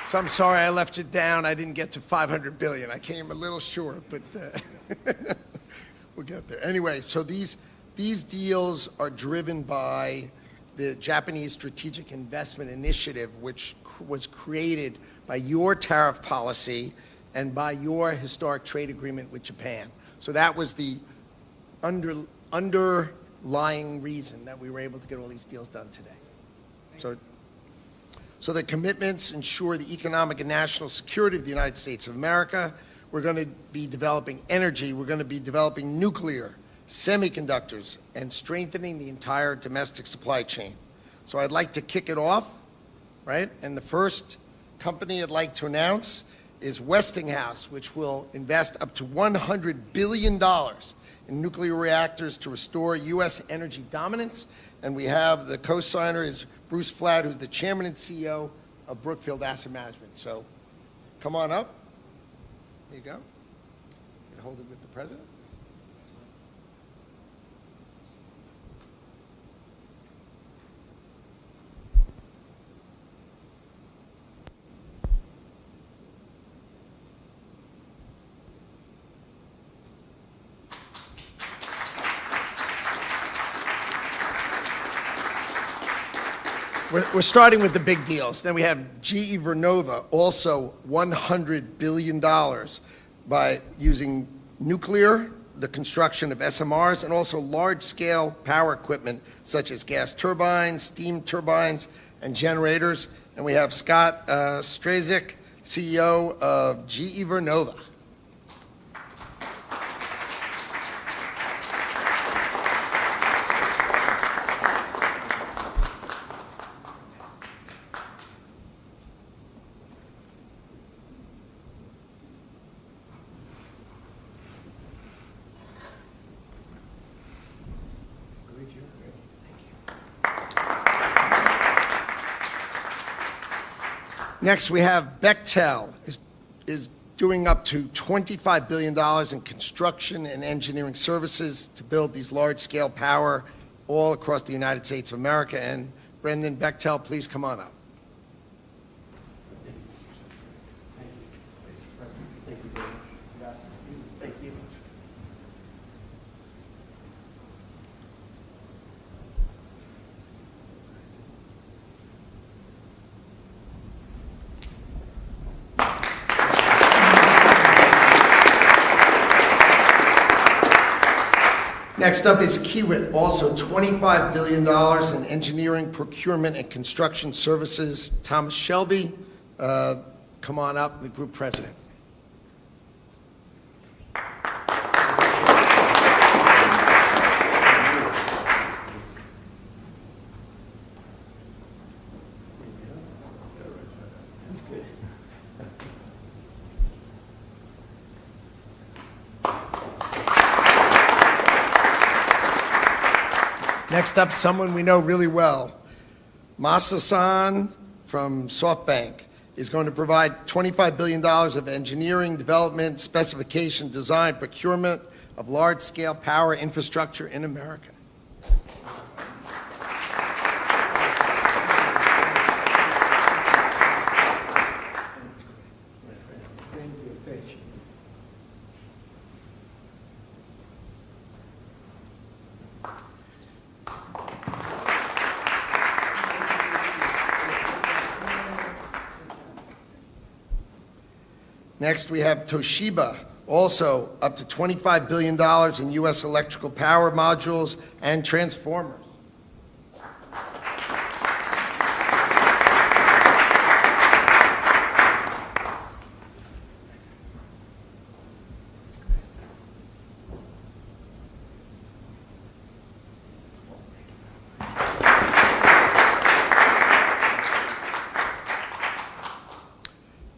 So I'm sorry I left you down. I didn't get to 500 billion. I came a little short, but we'll get there. Anyway, so these deals are driven by the Japanese Strategic Investment Initiative, which was created by your tariff policy and by your historic trade agreement with Japan. So that was the underlying reason that we were able to get all these deals done today. So the commitments ensure the economic and national security of the United States of America. We're going to be developing energy. We're going to be developing nuclear, semiconductors, and strengthening the entire domestic supply chain. So I'd like to kick it off, right? And the first company I'd like to announce is Westinghouse, which will invest up to $100 billion in nuclear reactors to restore U.S. energy dominance. And we have the co-signer is Bruce Flatt, who's the chairman and CEO of Brookfield Asset Management. So come on up. There you go. You can hold it with the president. We're starting with the big deals. Then we have GE Vernova, also $100 billion by using nuclear, the construction of SMRs, and also large-scale power equipment such as gas turbines, steam turbines, and generators. And we have Scott Strazik, CEO of GE Vernova. Next, we have Bechtel is doing up to $25 billion in construction and engineering services to build these large-scale power all across the United States of America. And Brendan Bechtel, please come on up. Next up is Kiewit, also $25 billion in engineering, procurement, and construction services. Thomas Shelby, come on up, the group president. Next up, someone we know really well. Masa-san from SoftBank is going to provide $25 billion of engineering, development, specification, design, procurement of large-scale power infrastructure in America. Next, we have Toshiba, also up to $25 billion in U.S. electrical power modules and transformers.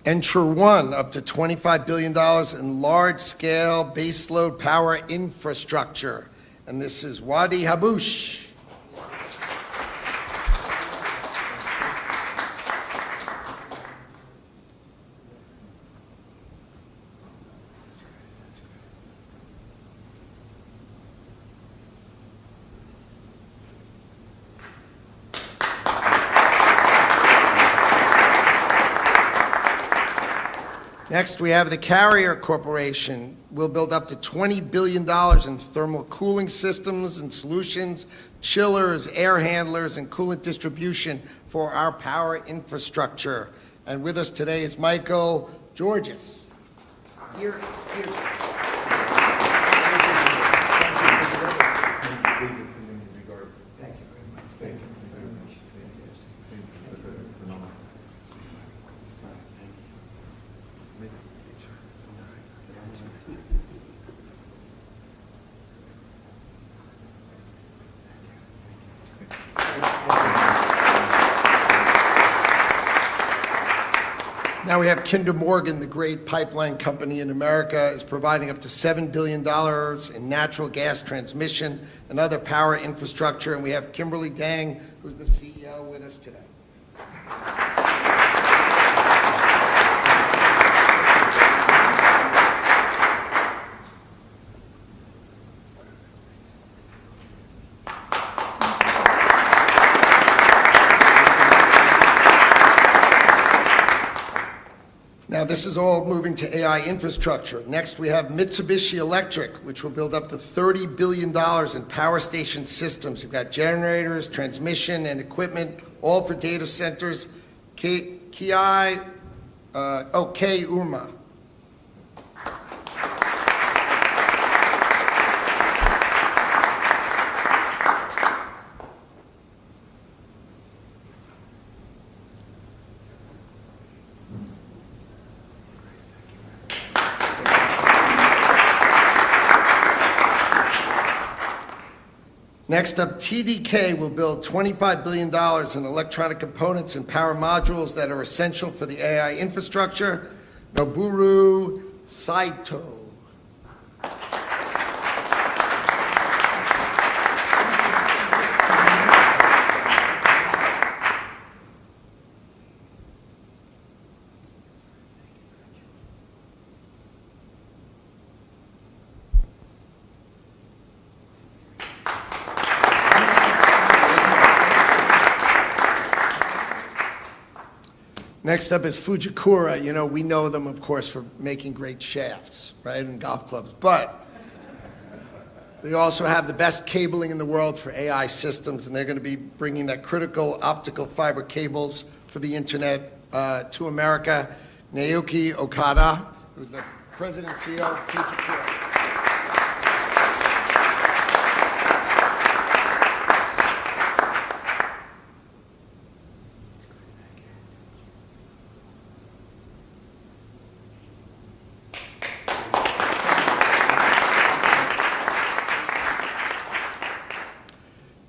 ENTRA1, up to $25 billion in large-scale baseload power infrastructure. And this is Wadi Haboush. Next, we have the Carrier Corporation. We'll build up to $20 billion in thermal cooling systems and solutions, chillers, air handlers, and coolant distribution for our power infrastructure. And with us today is Michael Georges. Now we have Kinder Morgan, the great pipeline company in America, is providing up to $7 billion in natural gas transmission and other power infrastructure. And we have Kimberly Dang, who's the CEO, with us today. Now, this is all moving to AI infrastructure. Next, we have Mitsubishi Electric, which will build up to $30 billion in power station systems. You've got generators, transmission, and equipment, all for data centers. K-UMA. Next up, TDK will build $25 billion in electronic components and power modules that are essential for the AI infrastructure. Noboru Saito. Next up is Fujikura. You know, we know them, of course, for making great shafts, right, in golf clubs. But they also have the best cabling in the world for AI systems, and they're going to be bringing that critical optical fiber cables for the internet to America. Naoki Okada, who's the president and CEO of Fujikura.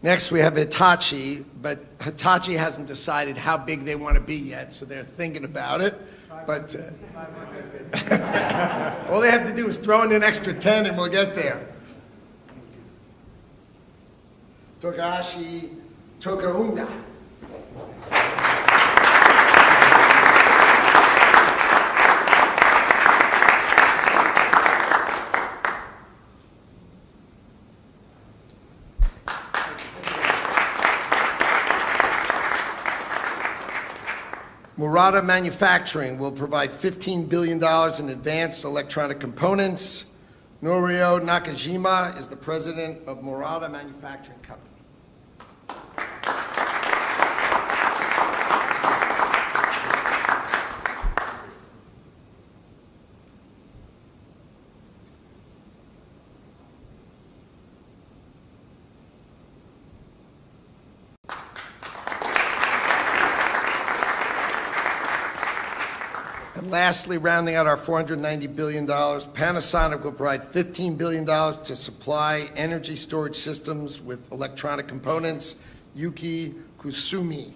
Next, we have Hitachi, but Hitachi hasn't decided how big they want to be yet, so they're thinking about it. But all they have to do is throw in an extra 10 and we'll get there. Togashi Tokaunda. Murata Manufacturing will provide $15 billion in advanced electronic components. Norio Nakajima is the president of Murata Manufacturing Company. And lastly, rounding out our $490 billion, Panasonic will provide $15 billion to supply energy storage systems with electronic components. Yuki Kusumi.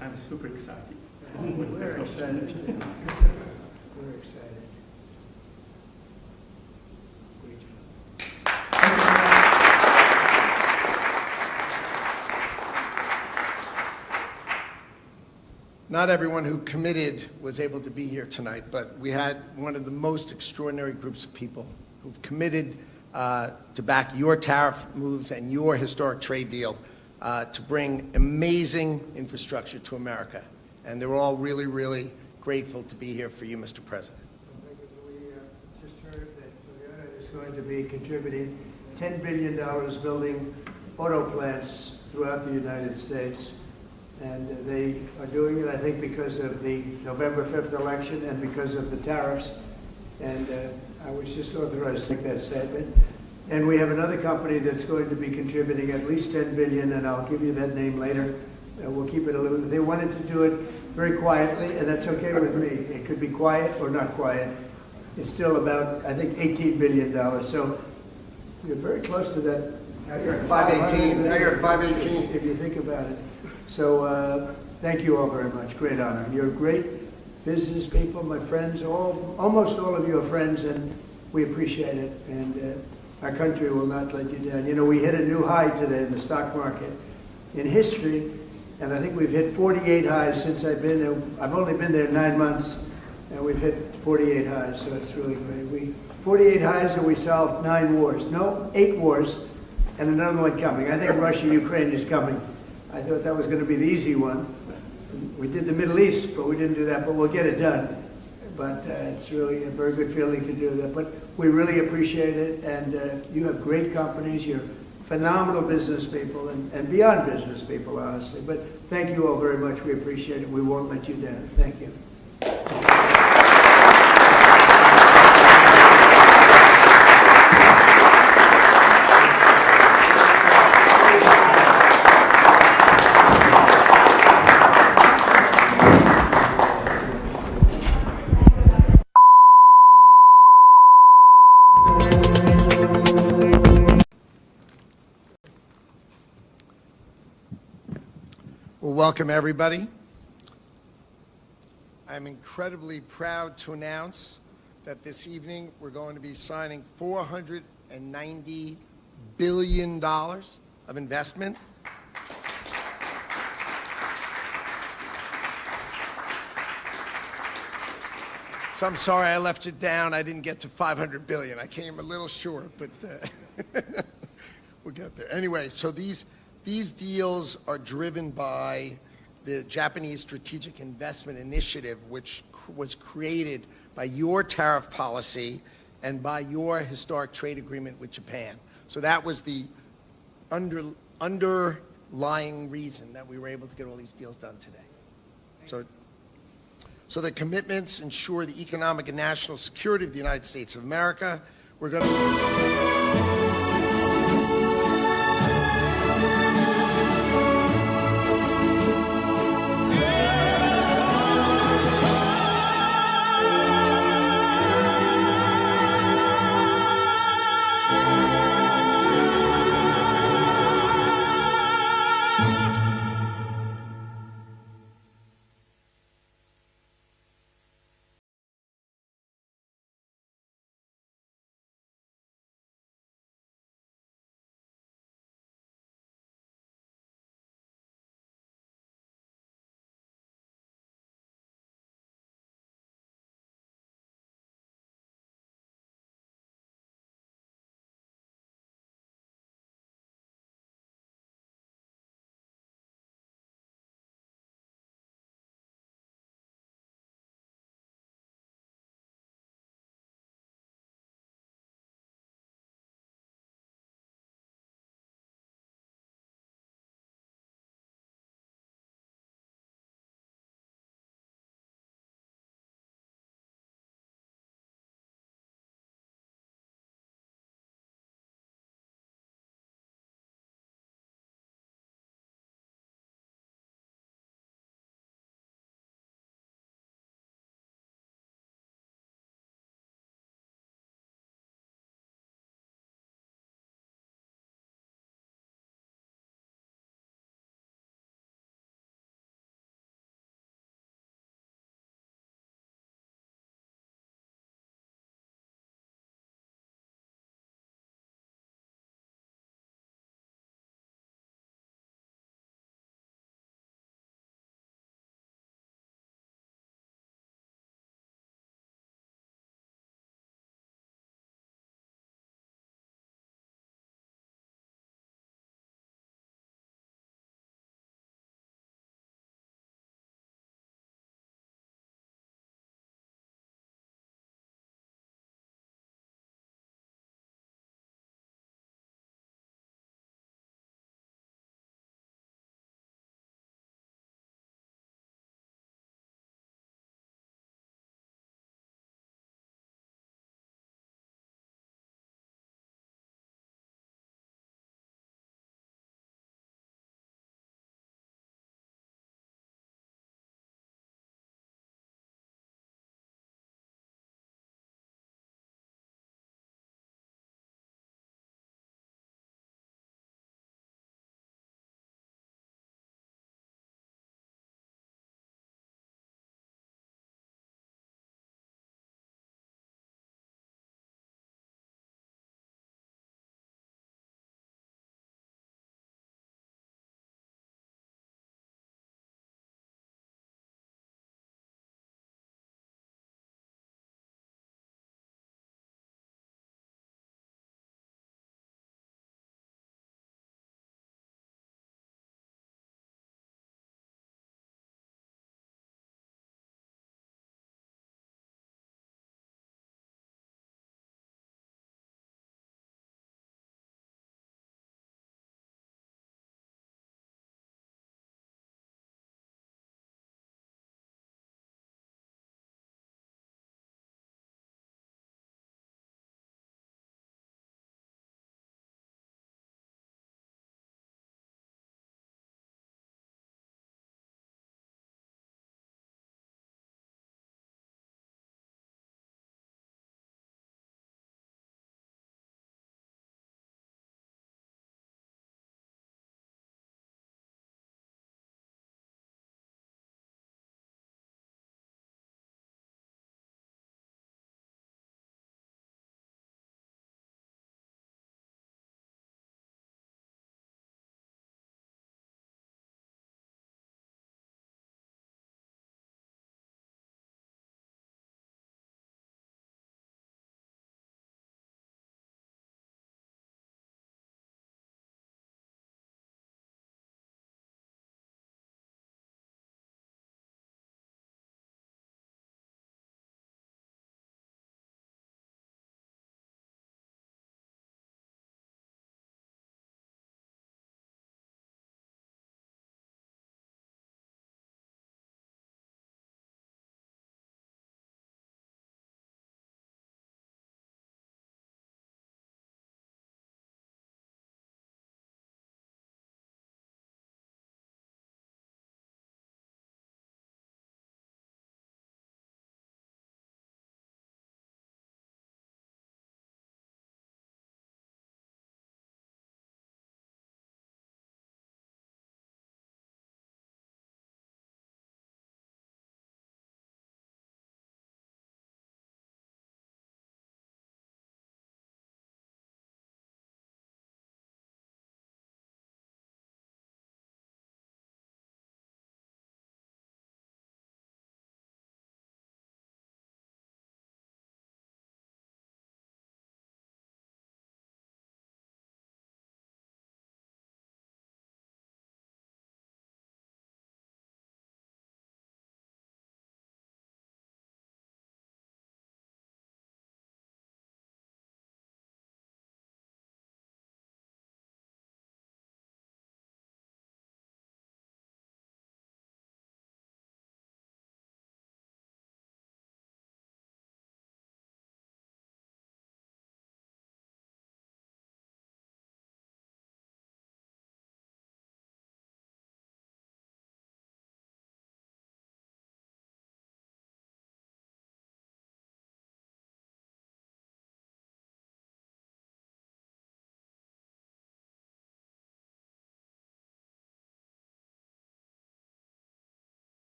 I'm super excited. We're excited. We're excited. Not everyone who committed was able to be here tonight, but we had one of the most extraordinary groups of people who've committed to back your tariff moves and your historic trade deal to bring amazing infrastructure to America. And they're all really, really grateful to be here for you, Mr. President. We just heard that Toyota is going to be contributing $10 billion building auto plants throughout the United States. And they are doing it, I think, because of the November 5th election and because of the tariffs. And I was just authorized to make that statement. And we have another company that's going to be contributing at least $10 billion, and I'll give you that name later. We'll keep it a little. They wanted to do it very quietly, and that's okay with me. It could be quiet or not quiet. It's still about, I think, $18 billion. So we're very close to that. Now you're at 518. Now you're at 518. If you think about it. So thank you all very much. Great honor. You're great business people, my friends. Almost all of you are friends, and we appreciate it. And our country will not let you down. You know, we hit a new high today in the stock market in history, and I think we've hit 48 highs since I've been there. I've only been there 9 months, and we've hit 48 highs, so it's really great. 48 highs, and we solved 9 wars. No, 8 wars, and another one coming. I think Russia-Ukraine is coming. I thought that was going to be the easy one. We did the Middle East, but we didn't do that, but we'll get it done. But it's really a very good feeling to do that. But we really appreciate it, and you have great companies. You're phenomenal business people, and beyond business people, honestly. But thank you all very much. We appreciate it. We won't let you down. Thank you. Well, welcome everybody. I'm incredibly proud to announce that this evening we're going to be signing $490 billion of investment. So I'm sorry I left you down. I didn't get to 500 billion. I came a little short, but we'll get there. Anyway, so these deals are driven by the Japanese Strategic Investment Initiative, which was created by your tariff policy and by your historic trade agreement with Japan. So that was the underlying reason that we were able to get all these deals done today. So the commitments ensure the economic and national security of the United States of America. We're going to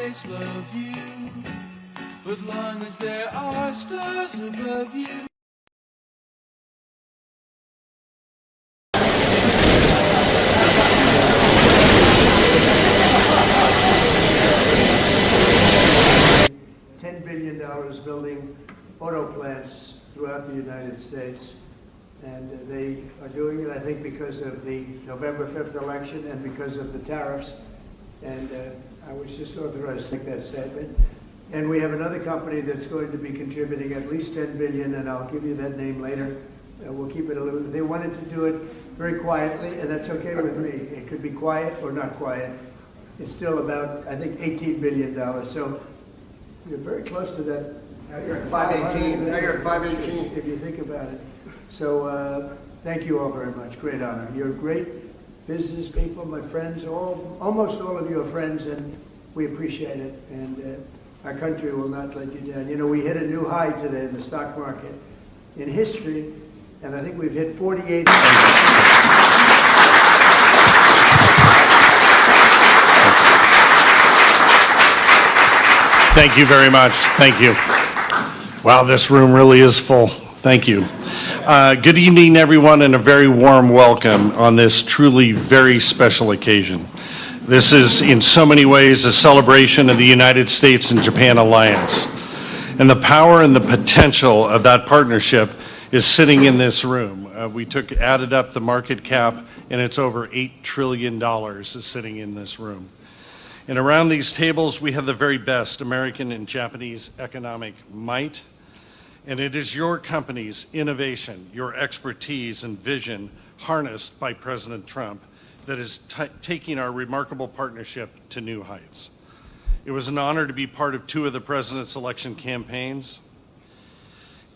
always love you, but long as there are stars above you. $10 billion building auto plants throughout the United States. And they are doing it, I think, because of the November 5th election and because of the tariffs. And I was just authorized to make that statement. And we have another company that's going to be contributing at least $10 billion, and I'll give you that name later. We'll keep it a little. They wanted to do it very quietly, and that's okay with me. It could be quiet or not quiet. It's still about, I think, $18 billion. So you're very close to that. Now you're at 518. Now you're at 518. If you think about it. So thank you all very much. Great honor. You're great business people, my friends. Almost all of you are friends, and we appreciate it. And our country will not let you down. You know, we hit a new high today in the stock market in history, and I think we've hit 48. Thank you very much. Thank you. Wow, this room really is full. Thank you. Good evening, everyone, and a very warm welcome on this truly very special occasion. This is, in so many ways, a celebration of the United States and Japan alliance. And the power and the potential of that partnership is sitting in this room. We added up the market cap, and it's over $8 trillion is sitting in this room. And around these tables, we have the very best American and Japanese economic might. And it is your company's innovation, your expertise and vision harnessed by President Trump that is taking our remarkable partnership to new heights. It was an honor to be part of 2 of the president's election campaigns.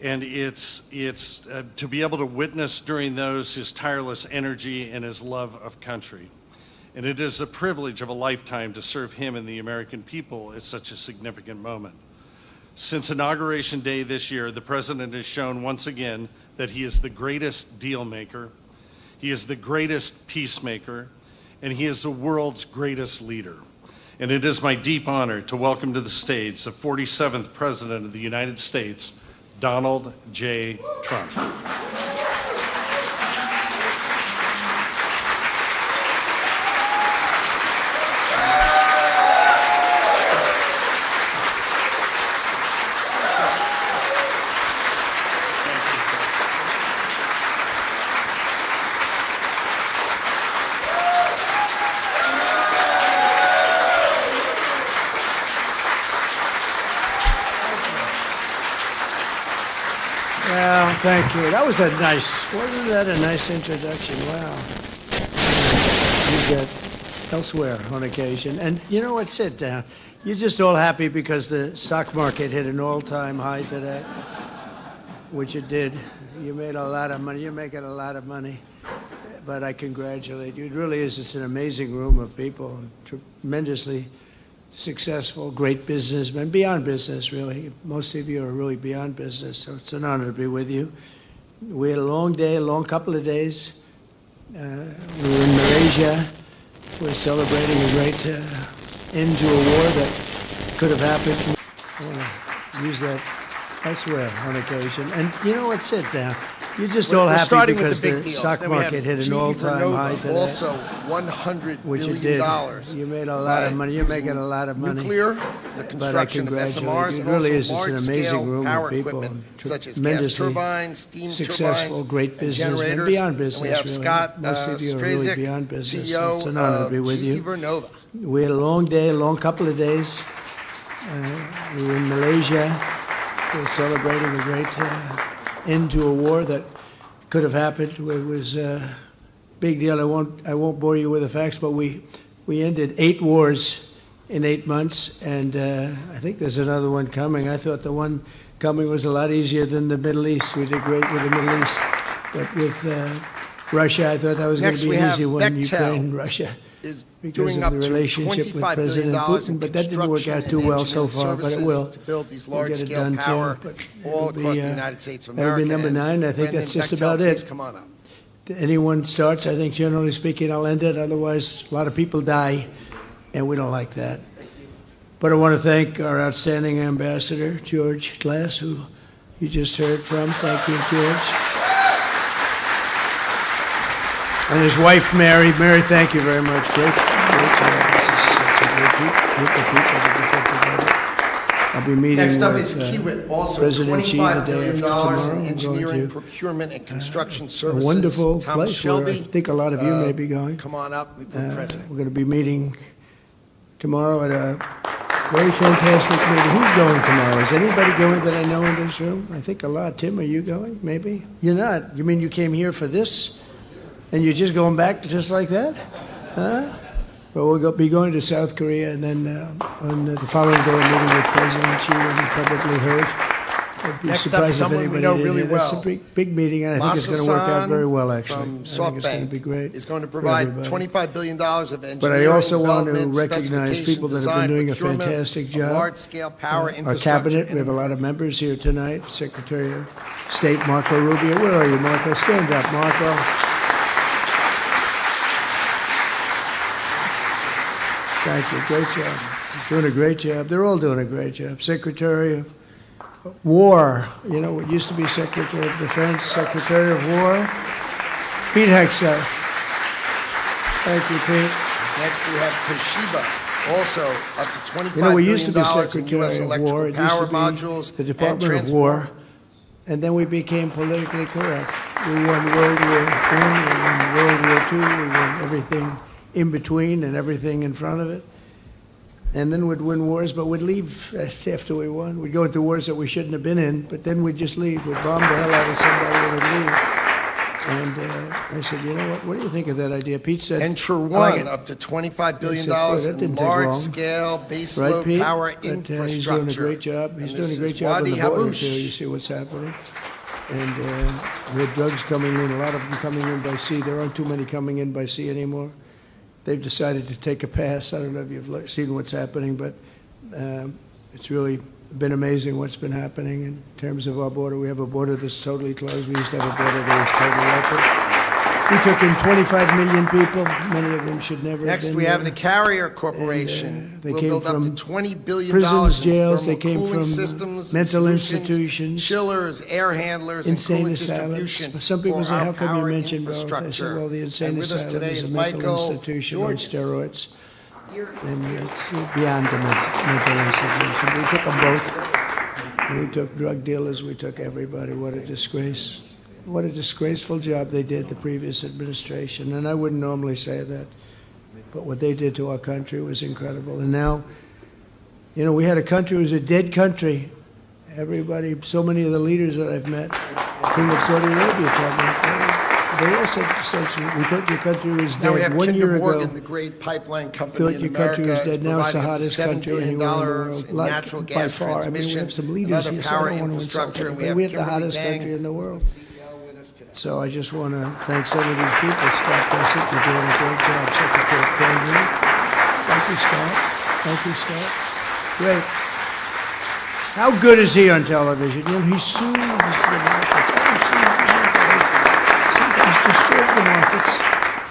And it's to be able to witness during those his tireless energy and his love of country. And it is a privilege of a lifetime to serve him and the American people at such a significant moment. Since Inauguration Day this year, the President has shown once again that he is the greatest deal maker, he is the greatest peacemaker, and he is the world's greatest leader. And it is my deep honor to welcome to the stage the 47th President of the United States, Donald J. Trump. Well, thank you. That was wasn't that a nice introduction? Wow. You get elsewhere on occasion. And you know what? Sit down. You're just all happy because the stock market hit an all-time high today, which it did. You made a lot of money. You're making a lot of money. But I congratulate you. It really is. It's an amazing room of people, tremendously successful, great businessmen, beyond business, really. Most of you are really beyond business, so it's an honor to be with you. We had a long day, a long couple of days. We were in Malaysia. We're celebrating a great end to a war that could have happened. I want to use that elsewhere on occasion. And you know what? Sit down. You're just all happy because the stock market hit an all-time high today. Also, $100 which it billion. did. You made a lot of money. You're making a lot of money. Nuclear, the construction of SMRs, and really also large-scale power equipment such as gas turbines, steam successful, turbines, great business, and generators. beyond business. And we have really. Scott Most of you are really Strazik, beyond business. CEO It's an honor to be with you. Vernova. We had a long day, a long couple of days. We were in Malaysia. We're celebrating a great end to a war that could have happened. It was a big deal. I won't bore you with the facts, but we ended 8 wars in 8 months, and I think there's another one coming. I thought the one coming was a lot easier than the Middle East. We did great with the Middle East, but with Russia, I thought that was going to be an easy one. Ukraine, Russia, because of the relationship with President Putin, but that didn't work out too well so far, but it will. To build these We'll get it large-scale done power too, but all it'll across be, the United States of that'll America. be number 9. I think Brandon that's just Bechtel, about please it. come on up. Anyone starts, I think generally speaking, I'll end it. Otherwise, a lot of people die, and we don't like that. But I want to thank our outstanding ambassador, George Glass, who you just heard from. Thank you, George. And his wife, Mary. Mary, thank you very much. Great job. This is such a great group of people that we put together. I'll be meeting Next up with is Kiewit, also President Xi the $25 day billion after tomorrow. in I'm going engineering, to procurement, and construction a services. wonderful Thomas place where I Shelby, think a lot of you may be going. come on up, President. We're going to be meeting tomorrow at a very fantastic meeting. Who's going tomorrow? Is anybody going that I know in this room? I think a lot. Tim, are you going? Maybe? You're not. You mean you came here for this? And you're just going back just like that? Huh? Well, we'll be going to South Korea, and then on the following day, meeting with President Xi, and you probably heard. I'd be Next up, surprised if someone we anybody know did. really That's a well. big meeting, and I think it's going to work out very well, actually. From I think it's going to SoftBank be great is going to for provide everybody. $25 billion of engineering, But I also want to development, recognize people that have been specification, doing a design, fantastic procurement job. of large-scale power Our infrastructure. cabinet, we have a lot of members here tonight. Secretary of State Marco Rubio. Where are you, Marco? Stand up, Marco. Thank you. Great job. He's doing a great job. They're all doing a great job. Secretary of War, you know, what used to be Secretary of Defense, Secretary of War, Pete Hegseth. Thank you, Pete. Next, we have Toshiba, also up to $25 You know, we used to be billion in Secretary U.S. of electrical War. It used power to be modules the and Department of transform- War, and then we became politically correct. We won World War I, we won World War II, we won everything in between and everything in front of it. And then we'd win wars, but we'd leave after we won. We'd go into wars that we shouldn't have been in, but then we'd just leave. We'd bomb the hell out of somebody and we'd leave. And I said, you know what do you think of that idea? Pete said, Ensure I like One, it. up to $25 billion Boy, that in didn't take long. large-scale Right, baseload Pete? power But, infrastructure. he's doing a great job. He's And doing this a great is job on the Wadi border, Haboush. too. You see what's happening. And we had drugs coming in, a lot of them coming in by sea. There aren't too many coming in by sea anymore. They've decided to take a pass. I don't know if you've seen what's happening, but it's really been amazing what's been happening in terms of our border. We have a border that's totally closed. We used to have a border that was totally open. We took in 25 million people. Many of them should never Next, have been we have there. the Carrier Corporation. they We'll came build up to from $20 billion prisons, in jails. They thermal came cooling from systems, mental solutions, institutions, chillers, air handlers, insane and coolant asylums. distribution. Some people for say, our how come you power mention both? I infrastructure. said, well, the insane And with us asylum today is is a mental Michael institution Georges. on steroids. And it's beyond the mental institution. We took them both. We took drug dealers. We took everybody. What a disgrace. What a disgraceful job they did, the previous administration. And I wouldn't normally say that. But what they did to our country was incredible. And now, you know, we had a country, it was a dead country. Everybody, so many of the leaders that I've met, King of Saudi Arabia told me, they all said essentially, we thought your country was Now we have dead 1 year Kinder ago. Morgan, the great pipeline company Thought in your America. country was is dead. Now it's the providing up to hottest $7 country billion anywhere in the world. in natural By gas far. I mean, we transmission have some and leaders other here, so power I don't want to insult infrastructure. them, And we but have we have the Kimberly hottest Dang, country in the who's world. the CEO with us today. So I just want to thank some of these people. Scott Bassett, you're doing a great job, Secretary of Treasury. Thank you, Scott. Thank you, Scott. Great. How good is he on television? You know, he soothes the markets. He soothes the markets. Sometimes disturb the markets.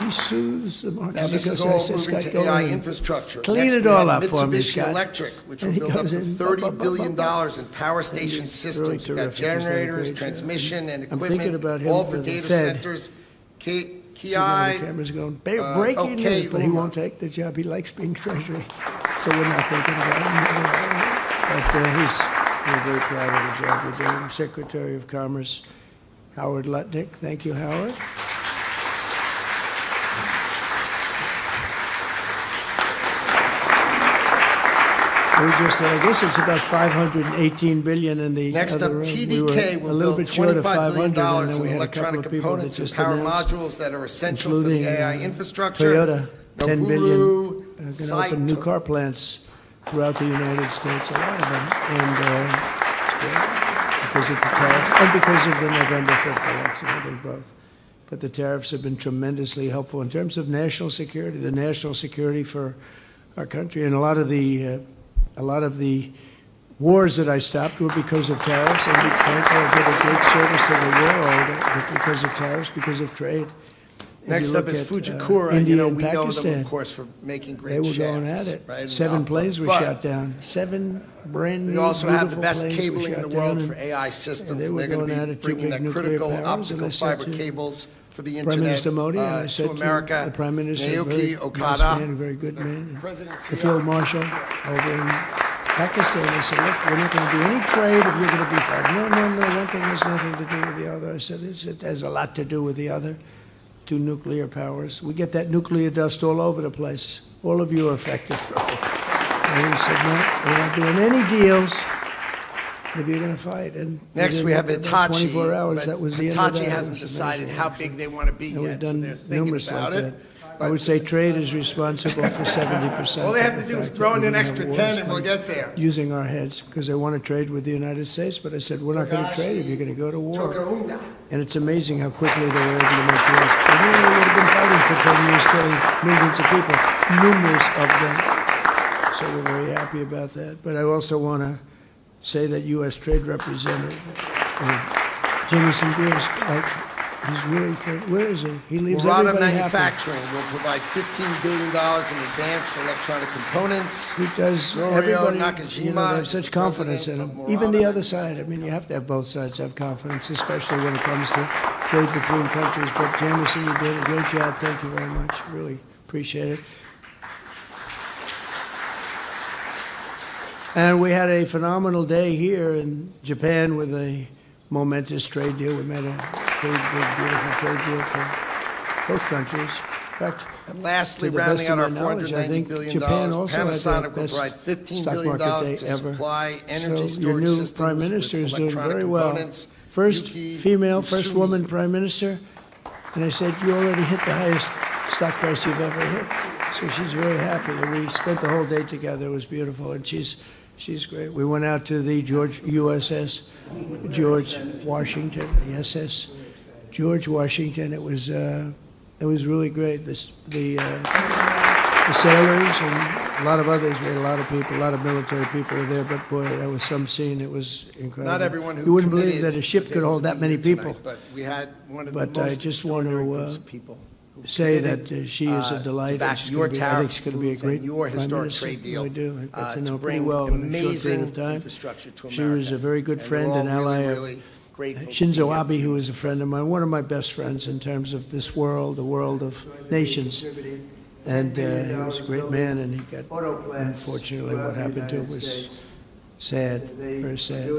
He soothes the markets. Now, this He is goes, all I say, moving Scott, to go AI in. infrastructure. Clean Next, it we all have up for me, Mitsubishi Scott. Electric, which will And he build up goes to in, $30 billion in power And station he's systems. really We've terrific. got He's doing a generators, great job. transmission, and I'm thinking about equipment, him all for for the data Fed. centers. See where the camera's going. Breaking okay, news, but he Uma. won't take the job. He likes being Treasury, so we're not thinking about him. But we're very proud of the job you're doing. Secretary of Commerce, Howard Lutnick. Thank you, Howard. We just, I guess it's about 518 billion in the Next other up, room. TDK We were will a little build bit short of $25 billion 500, and then in we had a electronic couple of people that components and just power announced, modules that are essential for the including AI infrastructure. Toyota, 10 billion, Noburu, going to open new Saito. car plants throughout the United States, a lot of them, and it's great because of the tariffs and because of the November 5th election, I think both. But the tariffs have been tremendously helpful in terms of national security, the national security for our country, and a lot of the wars that I stopped were because of tariffs, and frankly, I did a great service to the world because of tariffs, because of trade. Next up is Fujikura. India and we know them, Pakistan. of course, for making great They were shafts. going at it. Right? 7 planes were But shot down. 7 brand new, We also have the beautiful best planes cabling were in shot the down, world and for AI systems. they And were they're going going to at be it, two bringing big that nuclear critical powers, and optical I said fiber to cables for the Prime internet Minister Modi, and I to said to America. the Prime Minister, Naoki very nice Okada, man, very good man, President the Field Marshal over in Pakistan. I said, look, we're not going to do any trade if you're going to be fighting. No, one thing has nothing to do with the other. I said, it has a lot to do with the other. 2 nuclear powers. We get that nuclear dust all over the place. All of you are affected from it. And he said, no, we're not doing any deals if you're going to fight. And Next, we have within Hitachi. 24 hours, but that was the end of Hitachi that. hasn't It was decided amazing, how actually. big they want to be And we've yet, so done they're thinking numerous about like it. that. I would say trade is responsible for 70%. All they have of to the do is fact throw that in we an don't have extra wars 10 and we'll by get there. using our heads because they want to trade with the United States. But I said, we're not going to trade if you're going to go to war. Tokaunga. And it's amazing how quickly they were able to make deals. We would have been fighting for 10 years, killing millions of people, numerous of them. So we're very happy about that. But I also want to say that U.S. Trade Representative Jamieson Beers, he's really, where is he? He leaves Murata everybody happy. Manufacturing will provide $15 billion in advanced electronic components. He does Norio everybody, Nakajima they have is such the confidence in president him. of Even the Murata. other side. I mean, you have to have both sides have confidence, especially when it comes to trade between countries. But Jamieson, you did a great job. Thank you very much. Really appreciate it. And we had a phenomenal day here in Japan with a momentous trade deal. We made a big, beautiful trade deal for both countries. In fact, And lastly, to the best rounding out of our my knowledge, I $490 think billion, Japan also had the Panasonic will best provide $15 stock billion market day to ever. supply energy So your storage new systems prime minister with is doing electronic very well. components. First Yuki female, first Usumi. woman prime minister. And I said, you already hit the highest stock price you've ever hit. So she's very happy. And we spent the whole day together. It was beautiful. And she's great. We went out to the USS George Washington, the SS George Washington. It was really great. The sailors and a lot of others. We had a lot of people, a lot of military people were there. But boy, that was some scene. It was incredible. Not everyone who you wouldn't believe committed that a ship was could able hold to that be many here tonight, people. But we had one of the But I most just want to, extraordinary groups of people who say committed, that she is a delight. to and back she's your gonna be, I think tariff she's going to be a moves and great your prime historic minister. trade deal, I do. I got to know to pretty bring well in a short period amazing of time. infrastructure to She was America. a very good And friend we're all and ally really, of really grateful to Shinzo be Abe, here. who is a friend of mine, one of my best friends in terms of this world, the world of nations. And he was a great man, and he got, unfortunately, what happened to him was sad, very sad.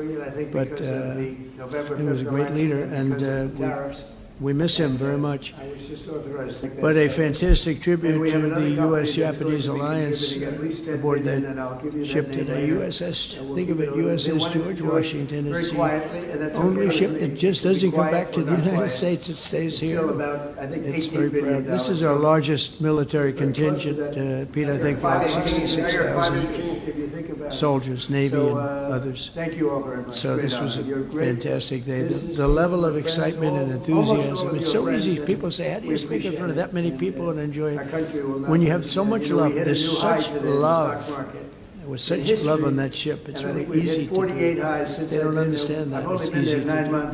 But he was a great leader, and we miss him very much. But a fantastic tribute to the U.S.-Japanese alliance aboard that ship today, USS, think of it, USS George Washington. It's the only ship that just doesn't come back to the United States, it stays here. It's very proud. This is our largest military contingent, Pete, I think about 66,000 soldiers, Navy and others. Thank you all very much. So this was a Fantastic day. The level of excitement and enthusiasm, it's so easy. People say, how do you speak in front of that many people and enjoy it? When you have so much love, there's such love. There was such love on that ship. It's really easy to do. They don't understand that. It's easy to do.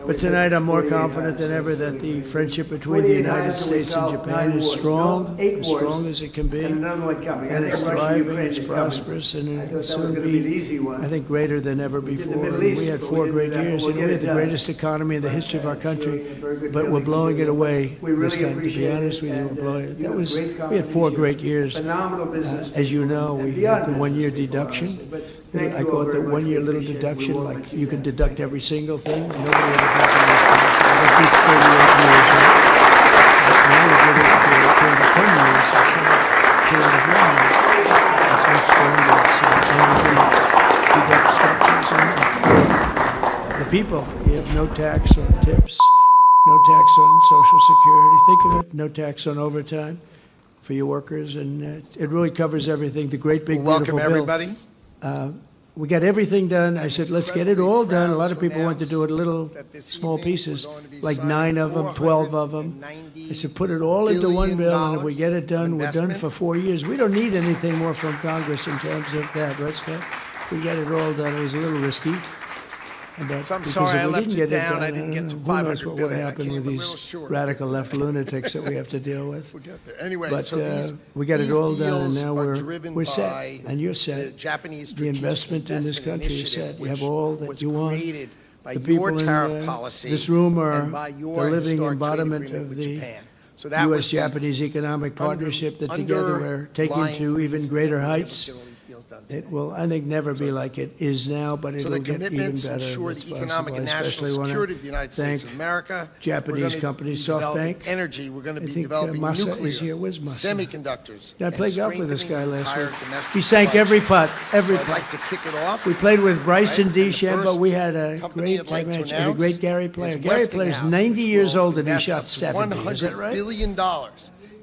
But tonight, I'm more confident than ever that the friendship between the United States and Japan is strong, as strong as it can be, and it's thriving, it's prosperous, and it will soon be, I think, greater than ever before. We had 4 great years. We had the greatest economy in the history of our country, but we're blowing it away this time. To be honest with you, we're blowing it. We had 4 great years. As you know, we had the 1-year deduction. I call it the 1-year little deduction, like you can deduct every single thing. Nobody ever has that beats 38 years, right? But now we did it for 10 years, so period of 1 year. It's much stronger. And we deduct structures and the people. You have no tax on tips, no tax on Social Security. Think of it, no tax on overtime for your workers, and it really covers everything. The great big beautiful Welcome, bill. everybody. We got everything done. I said, let's get it all done. A lot of people want to do it little small pieces, like 9 of them, 12 of them. I said, put it all into one bill, and if we get it done, we're done for 4 years. We don't need anything more from Congress in terms of that, right, Scott? We got it all done. It was a little risky. But So I'm because sorry if I we left didn't you get it down. done, I didn't get to who knows 500 what would billion. I happen came with a little these short. radical left lunatics that we have to deal with. We'll get there. Anyway, But so these we got it these all done, and deals now are driven we're by set, and you're the set. Japanese The strategic investment in this country is initiative, set. You have which all that was you want. created by The people your in tariff policy this room are and by the your living historic trade embodiment agreement of with the Japan. So that was the U.S.-Japanese economic partnership that together we're taking underlying to even reason greater that we're able to heights. get all these deals done It today. will, I think, never be like it is now, but So it'll the get even commitments better. ensure if it's the economic possible. and I national especially wanna security of the United States of thank America. Japanese We're gonna company, be developing SoftBank. energy. We're going to I be think, developing Masa nuclear, is here. Where's Masa? semiconductors. I played and golf with this guy strengthening last entire week. domestic He sank supply every chain. putt, every So I'd putt. like to kick it off. We played with Bryson Right, and the DeChambeau. first We had a company great I'd like to match and a announce great Gary player. is Gary Player's Westinghouse, 90 which years will old and he invest shot up to 70. Is that $100 right? billion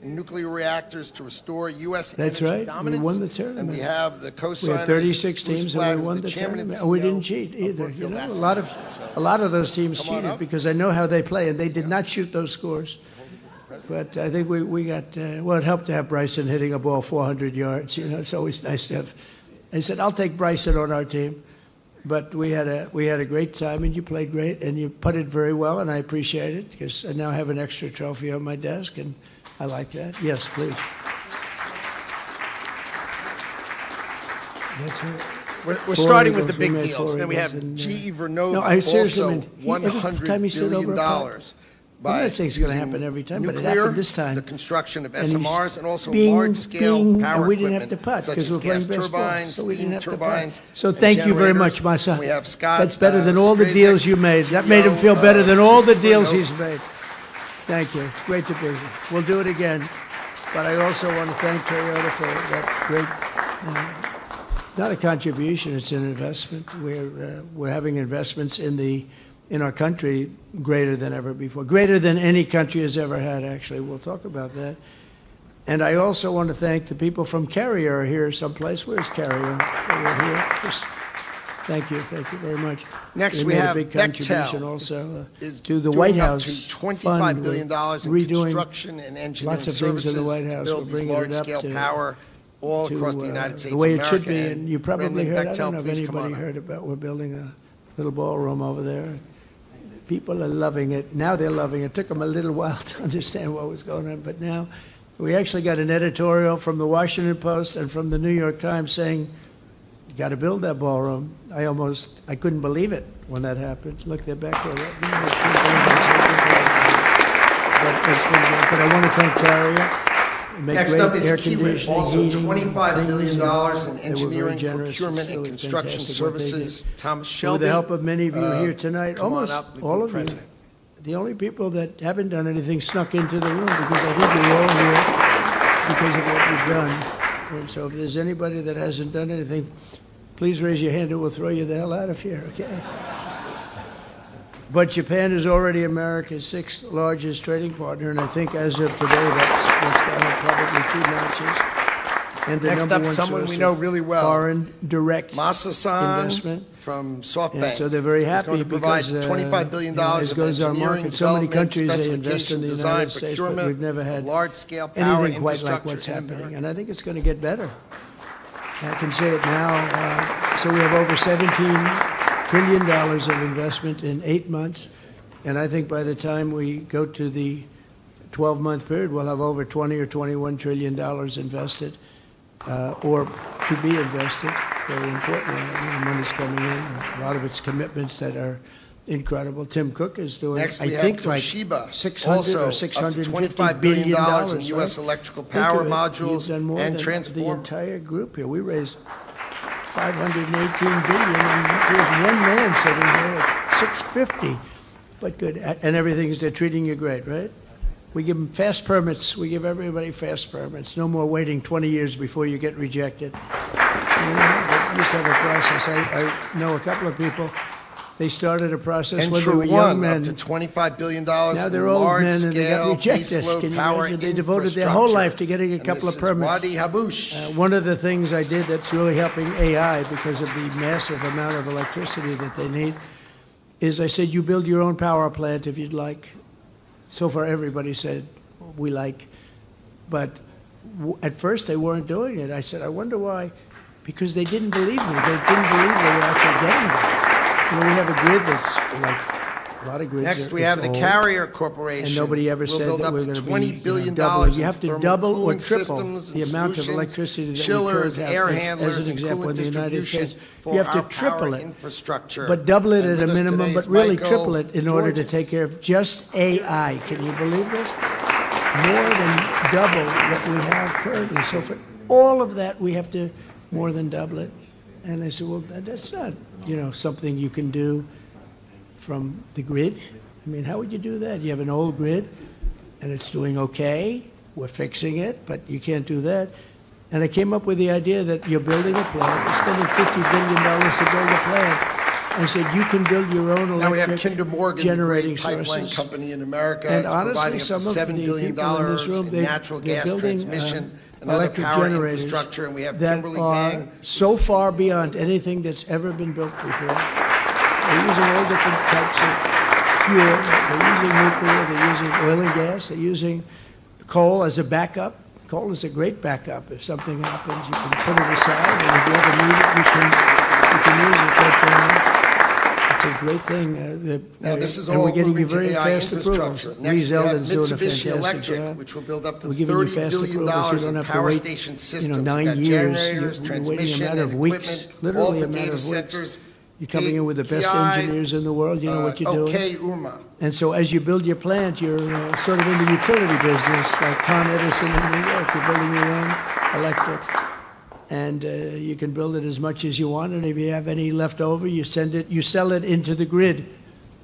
in nuclear reactors to restore U.S. That's energy right. We dominance. won the And tournament. we have the We co-signers. had 36 Bruce teams Blatt, and we who's won the the chairman and tournament. And we CEO didn't cheat of either. You Brookfield know, Asset a lot of those teams Come on cheated up. because I know how they play, and they did not shoot those scores. But I think we got, well, it helped to have Bryson hitting a ball 400 yards. You know, it's always nice to have. I said, I'll take Bryson on our team. But we had a great time, and you played great, and you putted very well, and I appreciate it because I now have an extra trophy on my desk, and I like that. Yes, please. That's it. We're starting with Eagles. the big We made deals. 4 Then we Eagles have and, GE No, Vernova, I seriously also mean, every $100 time he stood billion over a putt. I'm not saying it's going to using happen every time, but it nuclear, happened this time. the construction of And he's SMRs, and also bing, large-scale bing, power and we didn't have equipment, to putt such because as we're playing gas best ball, turbines, so we didn't steam have to turbines, putt. So and thank you very generators. much, Masa. We have Scott. That's better than all the Strazek, deals you made. That made him feel CEO better than all the of deals Vernova. he's made. Thank you. It's great to be here. We'll do it again. But I also want to thank Toyota for that great, not a contribution, it's an investment. We're having investments in our country greater than ever before, greater than any country has ever had, actually. We'll talk about that. And I also want to thank the people from Carrier here someplace. Where's Carrier? They're here. Just thank you very much. Next, They we made have a big contribution Bechtel also is to the doing White up House to $25 fund. billion in redoing construction and engineering lots of things in services the White House. to We're build these bringing it up large-scale to- power all to, across the United States the way of it should America. be, and you probably Brendan heard. I Bechtel, don't know if please come anybody on up. heard about. We're building a little ballroom over there. People are loving it. Now they're loving it. It took them a little while to understand what was going on, but now we actually got an editorial from the Washington Post and from the New York Times saying, "You got to build that ballroom." I couldn't believe it when that happened. Look, they're back there. But I want to thank Carrier. They make Next great up is air Kiewit, conditioning, also heating, $25 things, billion and in they were very engineering, generous. procurement, It's and really construction fantastic what they did. services. Thomas With Shelby. the help of many of you here tonight, come on almost up, the all group of you. president. The only people that haven't done anything snuck into the room because I think you're all here because of what we've done. And so if there's anybody that hasn't done anything, please raise your hand and we'll throw you the hell out of here, okay? But Japan is already America's sixth largest trading partner, and I think as of today, that's going to have probably 2 matches. And the Next number up, one someone source we know of really well. foreign direct Masa-san investment. from SoftBank. And so they're very is happy going to provide because $25 billion as of goes our engineering, market, so many development, countries they invest in the specification, United design, States, but procurement, we've never had large-scale power anything quite like infrastructure what's in happening. America. And I think it's going to get better. I can say it now. So we have over $17 trillion of investment in 8 months. And I think by the time we go to the 12-month period, we'll have over $20 or $21 trillion invested or to be invested. Very important. Money's coming in. A lot of it's commitments that are incredible. Tim Cook is doing, Next, I we have think, like Toshiba, 600 also or up to $650 $25 billion billion in U.S. right? electrical Think power of it. modules You've done more and than the transformers. entire group here. We raised $518 billion, and here's one man sitting here at $650. But good, and everything's, they're treating you great, right? We give them fast permits. We give everybody fast permits. No more waiting 20 years before you get rejected. You know, they used to have a process. I know a couple of people. They started a process when they were young men. Up to $25 billion Now in they're old men and they got large-scale rejected. baseload Can you power imagine? They devoted their whole life to getting a And couple this of is permits. Wadi Haboush. One of the things I did that's really helping AI because of the massive amount of electricity that they need is I said, you build your own power plant if you'd like. So far, everybody said, we like. But at first, they weren't doing it. I said, I wonder why. Because they didn't believe me. They didn't believe they were actually getting it. You know, we have a grid that's like a lot of grids. Next, we have the Carrier Corporation. And nobody ever We'll said build that up we're to going to be $20 billion doubling. You in have to thermal double or cooling triple systems the and amount of solutions, electricity that chillers, we currently air have. handlers, As an and example, in coolant the United distribution States, for you have to our triple power it. infrastructure. But double it And at a with us minimum, today but is really Michael triple it in order to Georges. take care of just AI. Can you believe this? More than double what we have currently. So for all of that, we have to more than double it. And I said, well, that's not, something you can do from the grid. I mean, how would you do that? You have an old grid, and it's doing okay. We're fixing it, but you can't do that. And I came up with the idea that you're building a plant, you're spending $50 billion to build a plant. I said, you can build your own Now we have electric Kinder Morgan, the generating great pipeline sources. company in America. And It's honestly, providing up some to of $7 the billion people in this room, in natural they're gas building transmission and other electric power generators infrastructure. And we have that Kimberly are Gang. so far beyond anything that's ever been built before. They're using all different types of fuel. They're using nuclear. They're using oil and gas. They're using coal as a backup. Coal is a great backup. If something happens, you can put it aside, and if you ever need it, you can use it. But it's a great thing. Now, this is and all we're getting moving you very to AI fast approvals. infrastructure. Lee Next, we have Zeldin's doing a Mitsubishi fantastic Electric, job. which will build up to We're giving you $30 fast billion approvals. You don't in have to power wait, station systems. 9 We've got years. generators, You're waiting a transmission, matter of and weeks, equipment, all literally for a matter data of weeks. centers. You're coming in with the best KI, engineers in the world. You know what you're doing. Okay, UMA. And so as you build your plant, you're sort of in the utility business, like Con Edison in New York. You're building your own electric. And you can build it as much as you want, and if you have any left over, you sell it into the grid.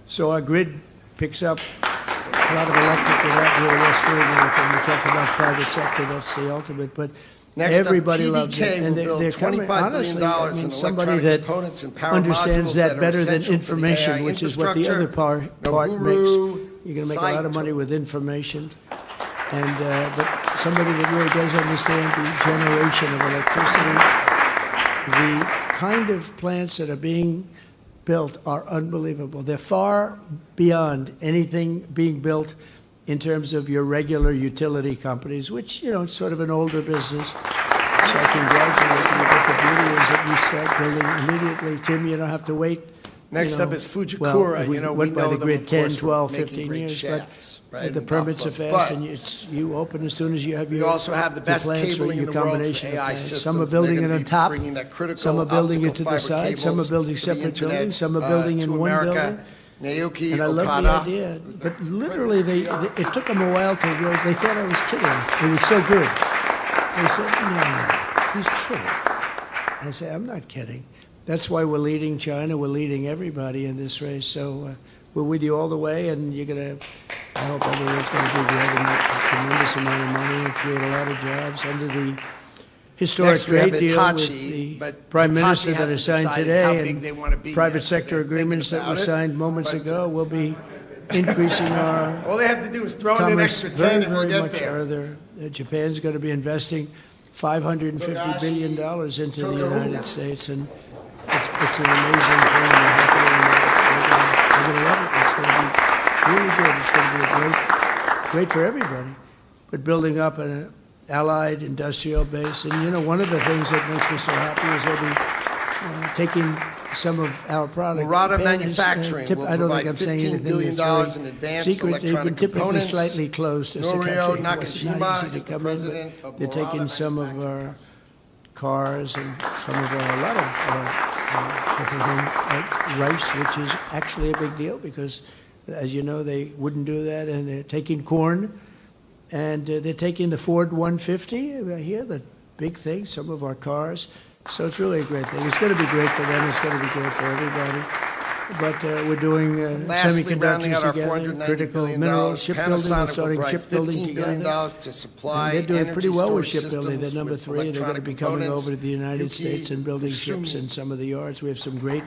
So our grid picks up a lot of electric without really us doing anything. We talk about private sector, that's the ultimate, but Next up, everybody loves TDK it. And will build they're coming, $25 billion honestly, I mean, in somebody electronic that components and power understands modules that that are better than essential for the information, AI which is what the other part makes. Noburu, You're going to make a lot of money Saito. with information. And but somebody that really does understand the generation of electricity, the kind of plants that are being built are unbelievable. They're far beyond anything being built in terms of your regular utility companies, which, it's sort of an older business. So I congratulate you, but the beauty is that you start building immediately. Tim, you don't have to wait. Next up is Fujikura. Well, we went by know the them, grid of 10, course, for 12, making 15 great years, shafts, but right, the and permits are golf fast, clubs. and you open as soon as you have your We also have the your best plants or cabling in your the world combination for of AI plants. systems. Some are They're building it gonna on be top, bringing that critical some are building it to optical the fiber side, some are cables building to the separate internet, buildings, some are building to in one America. building. Naoki And I love Okada, the idea, who's the but literally, president it took them a while to realize, they thought I was kidding. It was so good. They said, no, he's kidding. I said, I'm not kidding. That's why we're leading China, we're leading everybody in this race, so we're with you all the way, and you're going to, I hope everyone's going to do great and make a tremendous amount of money and create a lot of jobs under the historic Next, we have trade deal with Hitachi, the but Prime Hitachi Minister that hasn't is signed decided how today, big they want to be and private yet, so sector they're thinking agreements that about were it. signed moments But, ago will be increasing our all they have to do is throw in an commerce extra 10 very, and we'll very get much there. further. Japan's going to be investing $550 billion into the United States, and it's an amazing thing. We're going to love it. It's going to be really good. It's going to be great for everybody. But building up an allied industrial base, and one of the things that makes me so happy is they'll be taking some of our products. Murata Japan is, Manufacturing will I don't think provide I'm saying $15 anything billion that's in very advanced secret. They've been electronic typically components. slightly closed as a Norio country. It was not Nakajima easy is to the come in, president but of they're Murata taking some of our cars and some of a lot of different things, like rice, which is actually a big deal because, as you know, they wouldn't do that, and they're taking corn, and they're taking the Ford 150 right here, the big thing, some of our cars. So it's really a great thing. It's going to be great for them. It's going to be great for everybody. But we're doing Lastly, rounding semiconductors out our together, $490 critical billion, minerals, shipbuilding. We're Panasonic will starting provide shipbuilding $15 together. billion to supply And they're doing pretty energy well with storage shipbuilding. They're systems number with 3. They're going to electronic be coming components. over to the United Yuki States and building ships Kusumi. in some of the yards. We have some great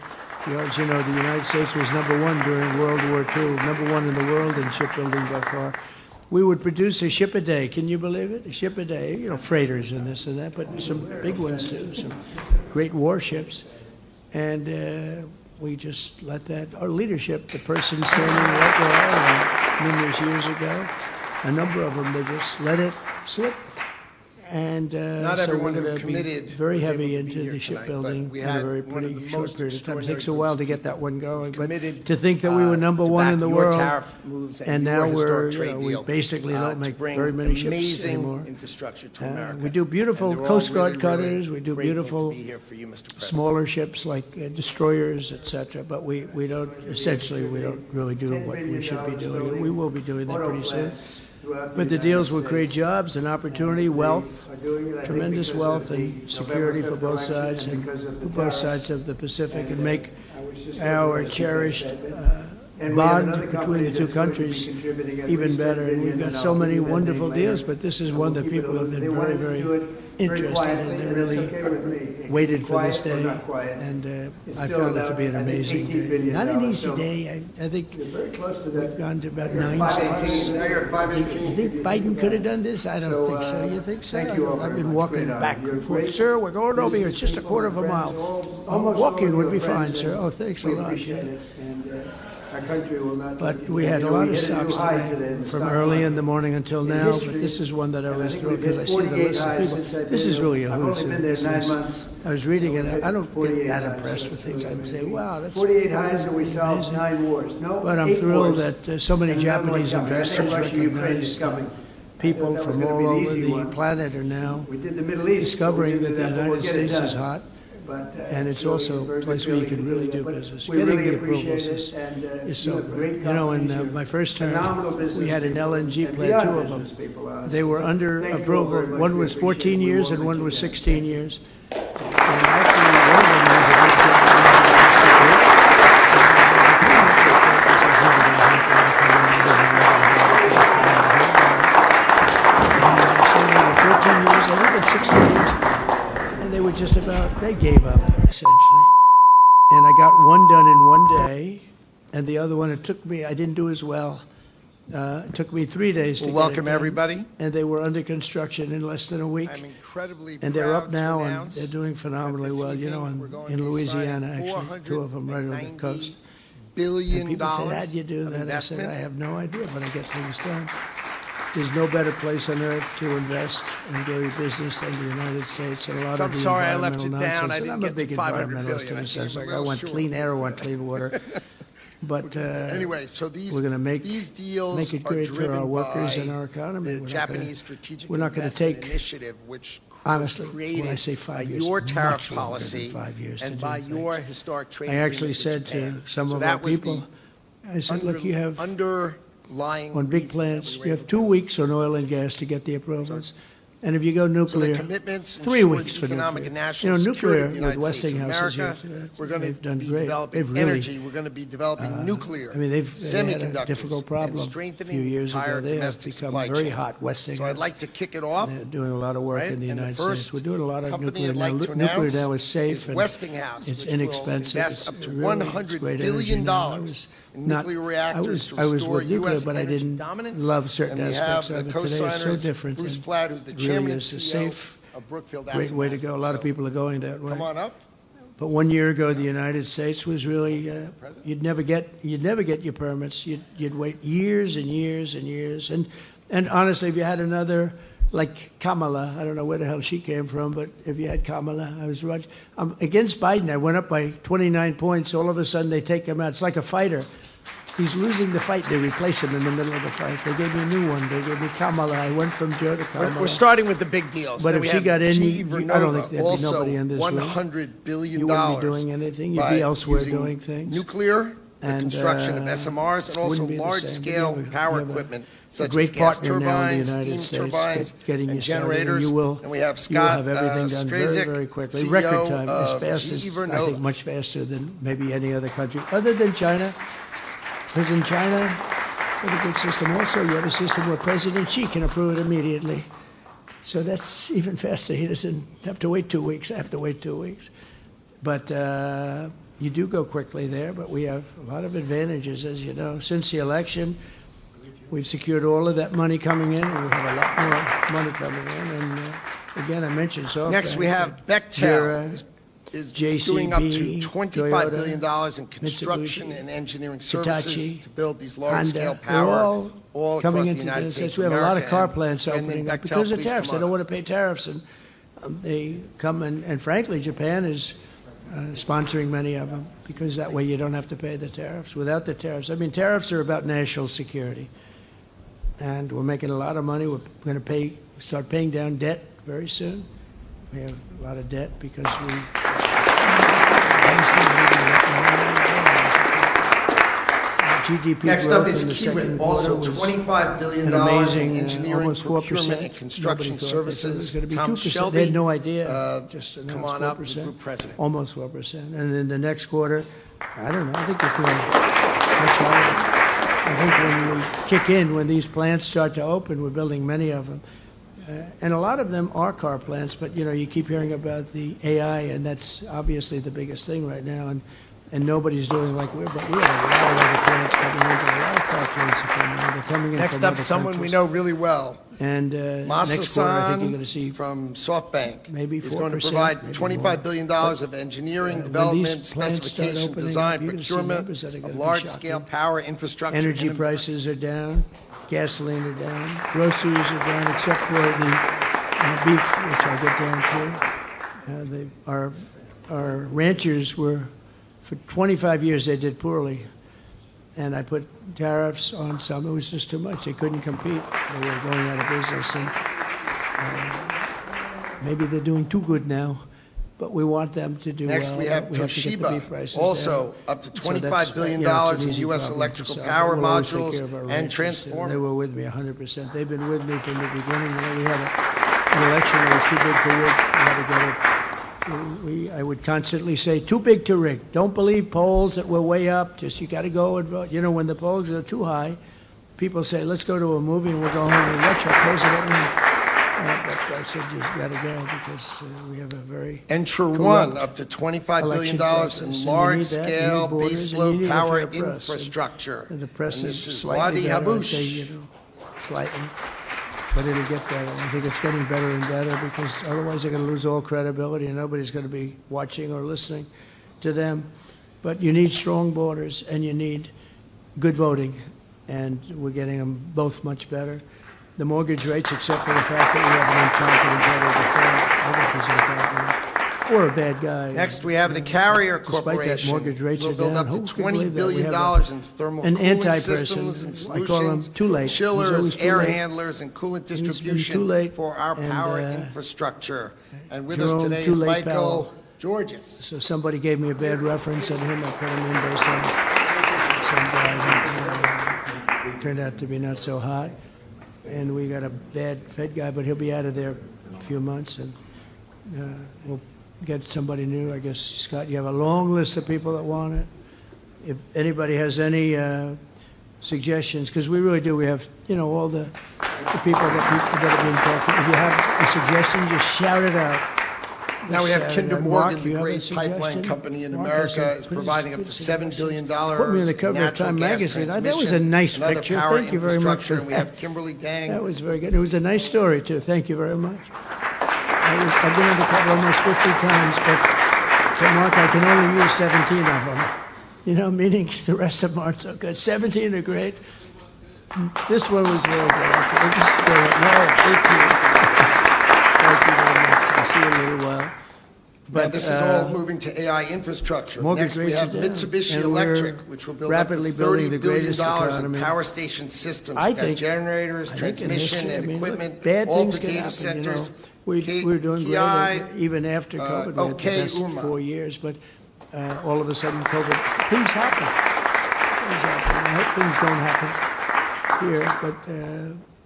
yards. You know, the United States was number 1 during World War II, number 1 in the world in shipbuilding by far. We would produce a ship a day. Can you believe it? A ship a day. Freighters and this and that, but some big ones too, some great warships. And we just let that, our leadership, the person standing right where I am numerous years ago, a number of them, they just let it slip. And Not so we're everyone who going to be committed very was able heavy to be into here the tonight, shipbuilding but we in a had very one of pretty the short most period of time. It extraordinary takes a while to groups get that one going, but committed, to think that we were number to one back in the your world, tariff moves and your now we're, historic you trade know, we deal, basically don't to make bring very many ships amazing anymore. infrastructure to America. We do beautiful And they're all Coast Guard really, cutters, really we do grateful beautiful to be here for you, Mr. President. smaller ships like destroyers, et cetera, but we don't, essentially, we don't really do what we should be doing. We will be doing that pretty soon. But the deals will create jobs and opportunity, wealth, tremendous wealth and security for both sides and for both sides of the Pacific, and make our cherished bond between the two countries even better. And we've got so many wonderful deals, but this is one that people have been very, very interested in. They really waited for this day, and I found it to be an amazing day. Not an easy day. I think we've gone to about 9 slots. 518, I heard 518. You think Biden could have done this? I don't think so. You think so? I've been walking back and forth. Sir, we're going over here. It's just a quarter of a mile. Oh, walking would be fine, sir. Oh, thanks a lot. But we had a lot of stops today, from early in the morning until now, but this is one that I was thrilled because I see the list of people. This is really a who's who, this list. I was reading it, I don't get that impressed with things. I'd say, wow, that's 48 highs and we solved 9 wars. No, but I'm 8 thrilled wars. that so many And another one Japanese coming. I think investors Russia, Ukraine recognize is coming. people That was from gonna all be the over easy the one. planet are now We did the Middle East. discovering that the but we'll United get it States is done. hot. But, And it's really also a very place good where you feeling can really to do but business. We Getting really the appreciate approvals it, and is so you have great. great You know, in companies, my first term, phenomenal business we had an people, LNG and plant, beyond 2 of them. business people, They were under Thank you all approval. very much. One We was appreciate 14 you years all and that one you was did. 16 years. And actually, one of them was a big So they were 14 years, I think it's 16 years, and they were just about, they gave up, essentially. And I got one done in one day, and the other one, it took me, I didn't do as well. It took me 3 days to Well, get it welcome, done. everybody. And they were under construction in less than a week. I'm incredibly And proud they're up to now, and announce they're doing phenomenally that this well. You know, evening we're going in to be Louisiana, signing actually, 2 of them right on the coast. $490 billion And people say, how'd you do of that? I said, investment. I have no idea, but I get things done. There's no better place on earth to invest and do your business than the United States. And a lot So of I'm the sorry I left environmental you down. nonsense. I And didn't I'm a get to big 500 environmentalist billion. in I the sense, came a like I little want short. clean air, I want clean water. But Anyway, so these we're going to make these deals make it are great for driven our workers by and our economy. the Japanese Strategic we're not gonna Investment take- Initiative, which honestly, was when created I say by 5 years, your much tariff longer than policy 5 years to and do by things. your historic trade I actually agreement with said to Japan. some So of that our was people, the I said, look, you have underlying on big reason that plants, we were you have able 2 weeks on oil and gas to get the approvals. And if you go So the nuclear, commitments 3 ensure weeks the for economic nuclear. and national nuclear security of the with United States of Westinghouse America. is We're going to they've done be great. developing They've really, energy. We're going to be developing nuclear, I mean, they had a semiconductors, difficult problem and a strengthening few the years ago. entire They have domestic become supply very chain. hot, So Westinghouse. I'd like to kick it off. They're doing a lot of work Right? in the And the United first States. We're doing a lot of company nuclear I'd now. like to Nuclear announce now is safe is and Westinghouse, it's which inexpensive. will invest It's up to really $100 great billion energy now. I was in not- nuclear reactors to I was restore with nuclear, U.S. but I energy didn't dominance. love certain And we have aspects the of it. Today it's so co-signer is different. Bruce and Flatt, who's the it chairman really and is a CEO safe, of Brookfield great Asset way to go. A lot of Management. people are going that So, way. come on up. But 1 year ago, the United States was really, you'd never get your permits. You'd wait years and years and years. And honestly, if you had another, like Kamala, I don't know where the hell she came from, but if you had Kamala, I was right. Against Biden, I went up by 29 points. All of a sudden, they take him out. It's like a fighter. He's losing the fight. They replace him in the middle of the fight. They gave me a new one. They gave me Kamala. I went from Joe to Kamala. We're starting with the big deals. But Then if we she have got in, GE I don't Vernova, think there'd be also nobody in this room. $100 billion You wouldn't be doing anything. You'd by be elsewhere using doing things. Nuclear, the And, construction of SMRs, and also wouldn't be the same. large-scale We have power a equipment a such as great gas partner now in the turbines, United steam States, turbines, getting and you started, and generators. you will- And we have You will Scott have everything done very, Strazik, very quickly. CEO Record time, as of fast GE as, I Vernova. think, much faster than maybe any other country, other than China. Because in China, with a good system also, you have a system where President Xi can approve it immediately. So that's even faster. He doesn't have to wait 2 weeks. I have to wait 2 weeks. But you do go quickly there, but we have a lot of advantages, as you know. Since the election, we've secured all of that money coming in, and we have a lot more money coming in. And again, I mentioned SoftBank. Next, we have They're, Bechtel. is JCB, doing up to $25 billion Toyota, in construction Mitsubishi, and engineering services Hitachi, to build these large-scale Honda, they're power all across coming the into United this. States We of have a lot of America. car And plants Brandon opening up Bechtel, because of please tariffs. come They don't up. want to pay tariffs, and they come and frankly, Japan is sponsoring many of them because that way you don't have to pay the tariffs. Without the tariffs, I mean, tariffs are about national security, and we're making a lot of money. We're going to start paying down debt very soon. We have a lot of debt because we. GDP Next growth up is in the second Kiewit, quarter also was $25 billion an amazing, in engineering, almost 4%. procurement, and construction Nobody thought they said it was services. going to be Tom 2%. Shelby, They had no idea. Just come announced on up, the 4%. group president. Almost 4%. And then the next quarter, I don't know, I think it's going much higher. I think when we kick in, when these plants start to open, we're building many of them. And a lot of them are car plants, but, you know, you keep hearing about the AI, and that's obviously the biggest thing right now. And nobody's doing like but we have a lot of other plants coming in. A lot of car plants are coming in. They're coming in Next from up, other someone we countries. know really well. And next quarter, I think you're going to Masa-san see from SoftBank maybe is going to 4%, provide maybe $25 more. billion of engineering, when development, these plants start specification, opening up, design, you're gonna see procurement numbers that are gonna of be large-scale shocking. power infrastructure. Energy in prices are down, gasoline are down, groceries are down, except for the beef, which I'll get down to. Our ranchers were, for 25 years, they did poorly. And I put tariffs on some. It was just too much. They couldn't compete. They were going out of business. And maybe they're doing too good now. But we want them to do Next, well. we have to get the beef Toshiba, prices also down. up to So that's, $25 billion it's an in easy U.S. problem to electrical solve. power We'll always take modules care of our and ranchers. They transformers. were with me 100%. They've been with me from the beginning. You know, we had an election that was too big to rig. We had to get it. I would constantly say, too big to rig. Don't believe polls that were way up. Just you got to go and vote. You know, when the polls are too high, people say, let's go to a movie and we'll go home and watch our president win. But I said, you got to go because we have a very Enter corrupt One, up to $25 election billion process. And in you need that. large-scale You need borders, and you baseload need a power fair press. infrastructure. And the press And is this is slightly Wadi better, I'd say, Habush. you know, slightly. But it'll get better. I think it's getting better and better because otherwise they're going to lose all credibility and nobody's going to be watching or listening to them. But you need strong borders and you need good voting, and we're getting them both much better. The mortgage rates, except for the fact that we have an incompetent head of the Fed, I think he's incompetent, or a bad guy. Next, we have the Carrier Despite that, Corporation. mortgage rates will are build down. up to Who could $20 believe that? We billion have in thermal an cooling anti-person. systems and I call him solutions, too late. He's chillers, always too air late. handlers, and coolant He's been too distribution late, for our and, power infrastructure. And with us Jerome today Too is Late Michael Powell. Georges. So somebody gave me a bad reference on him. I put him in based on some guy that turned out to be not so hot. And we got a bad Fed guy, but he'll be out of there in a few months, and we'll get somebody new. I guess, Scott, you have a long list of people that want it. If anybody has any suggestions, because we really do, we have, you know, all the people that have been talking. If you have a suggestion, just shout it out. Now we have Just shout it Kinder out. Morgan, Mark, the you have a great pipeline suggestion? company in Mark, America, has is a- providing up to $7 billion Put me on the cover of natural Time gas magazine. That was a transmission nice and other picture. power Thank you very much for infrastructure. And we that. have Kimberly Dang. That was very good. It was a nice story, too. Thank you very much. I've been on the cover almost 50 times, but Mark, I can only use 17 of them. You know, meaning the rest of them aren't so good. 17 are great. This one was very good. We'll just go ahead. No, 18. Thank you very much. I'll see you in a little while. Now, this is all moving to AI infrastructure. mortgage Next, we rates have are down, Mitsubishi and we're Electric, which will build rapidly up to building $30 the billion greatest in economy. power station systems. I We've got think generators, I think in transmission, history, and I mean, look, equipment, bad all things for can data happen, centers. We're doing KI, great, even after COVID. We had the best Uma. 4 years, but all of a sudden, COVID, things happen. Things happen. I hope things don't happen here, but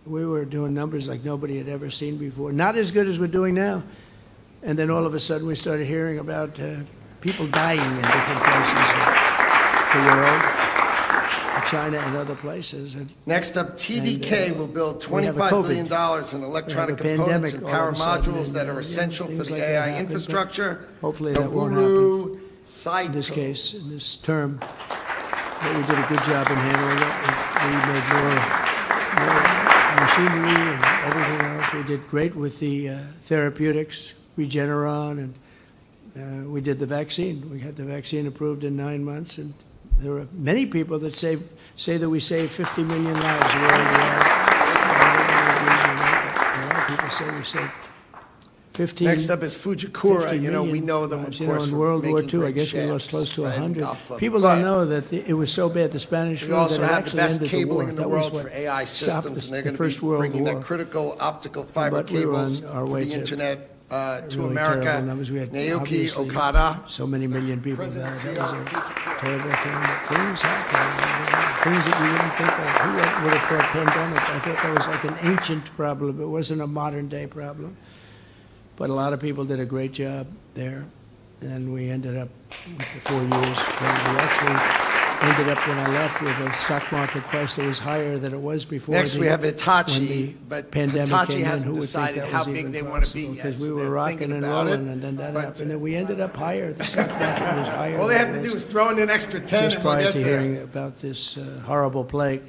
we were doing numbers like nobody had ever seen before. Not as good as we're doing now. And then all of a sudden, we started hearing about people dying in different places of the world, China and other places. And Next up, TDK will build we have a $25 COVID. billion in electronic We have a components pandemic and all power of a sudden, modules and, that are essential for things the like that AI happen, but infrastructure. hopefully that won't Guru, in this case, in this term. But we did a good job in handling it. We made more machinery and everything else. We did great with the therapeutics, Regeneron, and We did the vaccine. We had the vaccine approved in 9 months, and there are many people that say that we saved 50 million lives worldwide. A lot of people say we saved 15. Next up is Fujikura. 50 You know, we million know them, of lives. course, In for World War making II, I great guess we lost ships, close to right, and 100. golf clubs. People But don't know that it was so bad, the Spanish we flu, also that it have the actually best ended the war. cabling in the That was world what for AI stopped systems, and they're the going to First be World bringing War. that critical optical fiber But we were on cables our for way the to internet to really America. terrible numbers. We had Naoki obviously Okada. so many million people died. President That was CEO. a terrible thing. But things happen. Things that you wouldn't think of. Who would have thought pandemic? I thought that was like an ancient problem. It wasn't a modern day problem. But a lot of people did a great job there. And we ended up with the 4 years. We actually ended up, when I left, with a stock market price that was higher than it was before. Next, we have when Hitachi, the but pandemic Hitachi came in. hasn't Who would think decided that how was big even they want to be possible? yet. Because we so were they're rocking thinking and about rolling, it, and then that but, happened. And we ended up higher. The stock market was higher. all they than have it to do was is throw in an extra 10 just and we'll prior get to there. hearing about this horrible plague.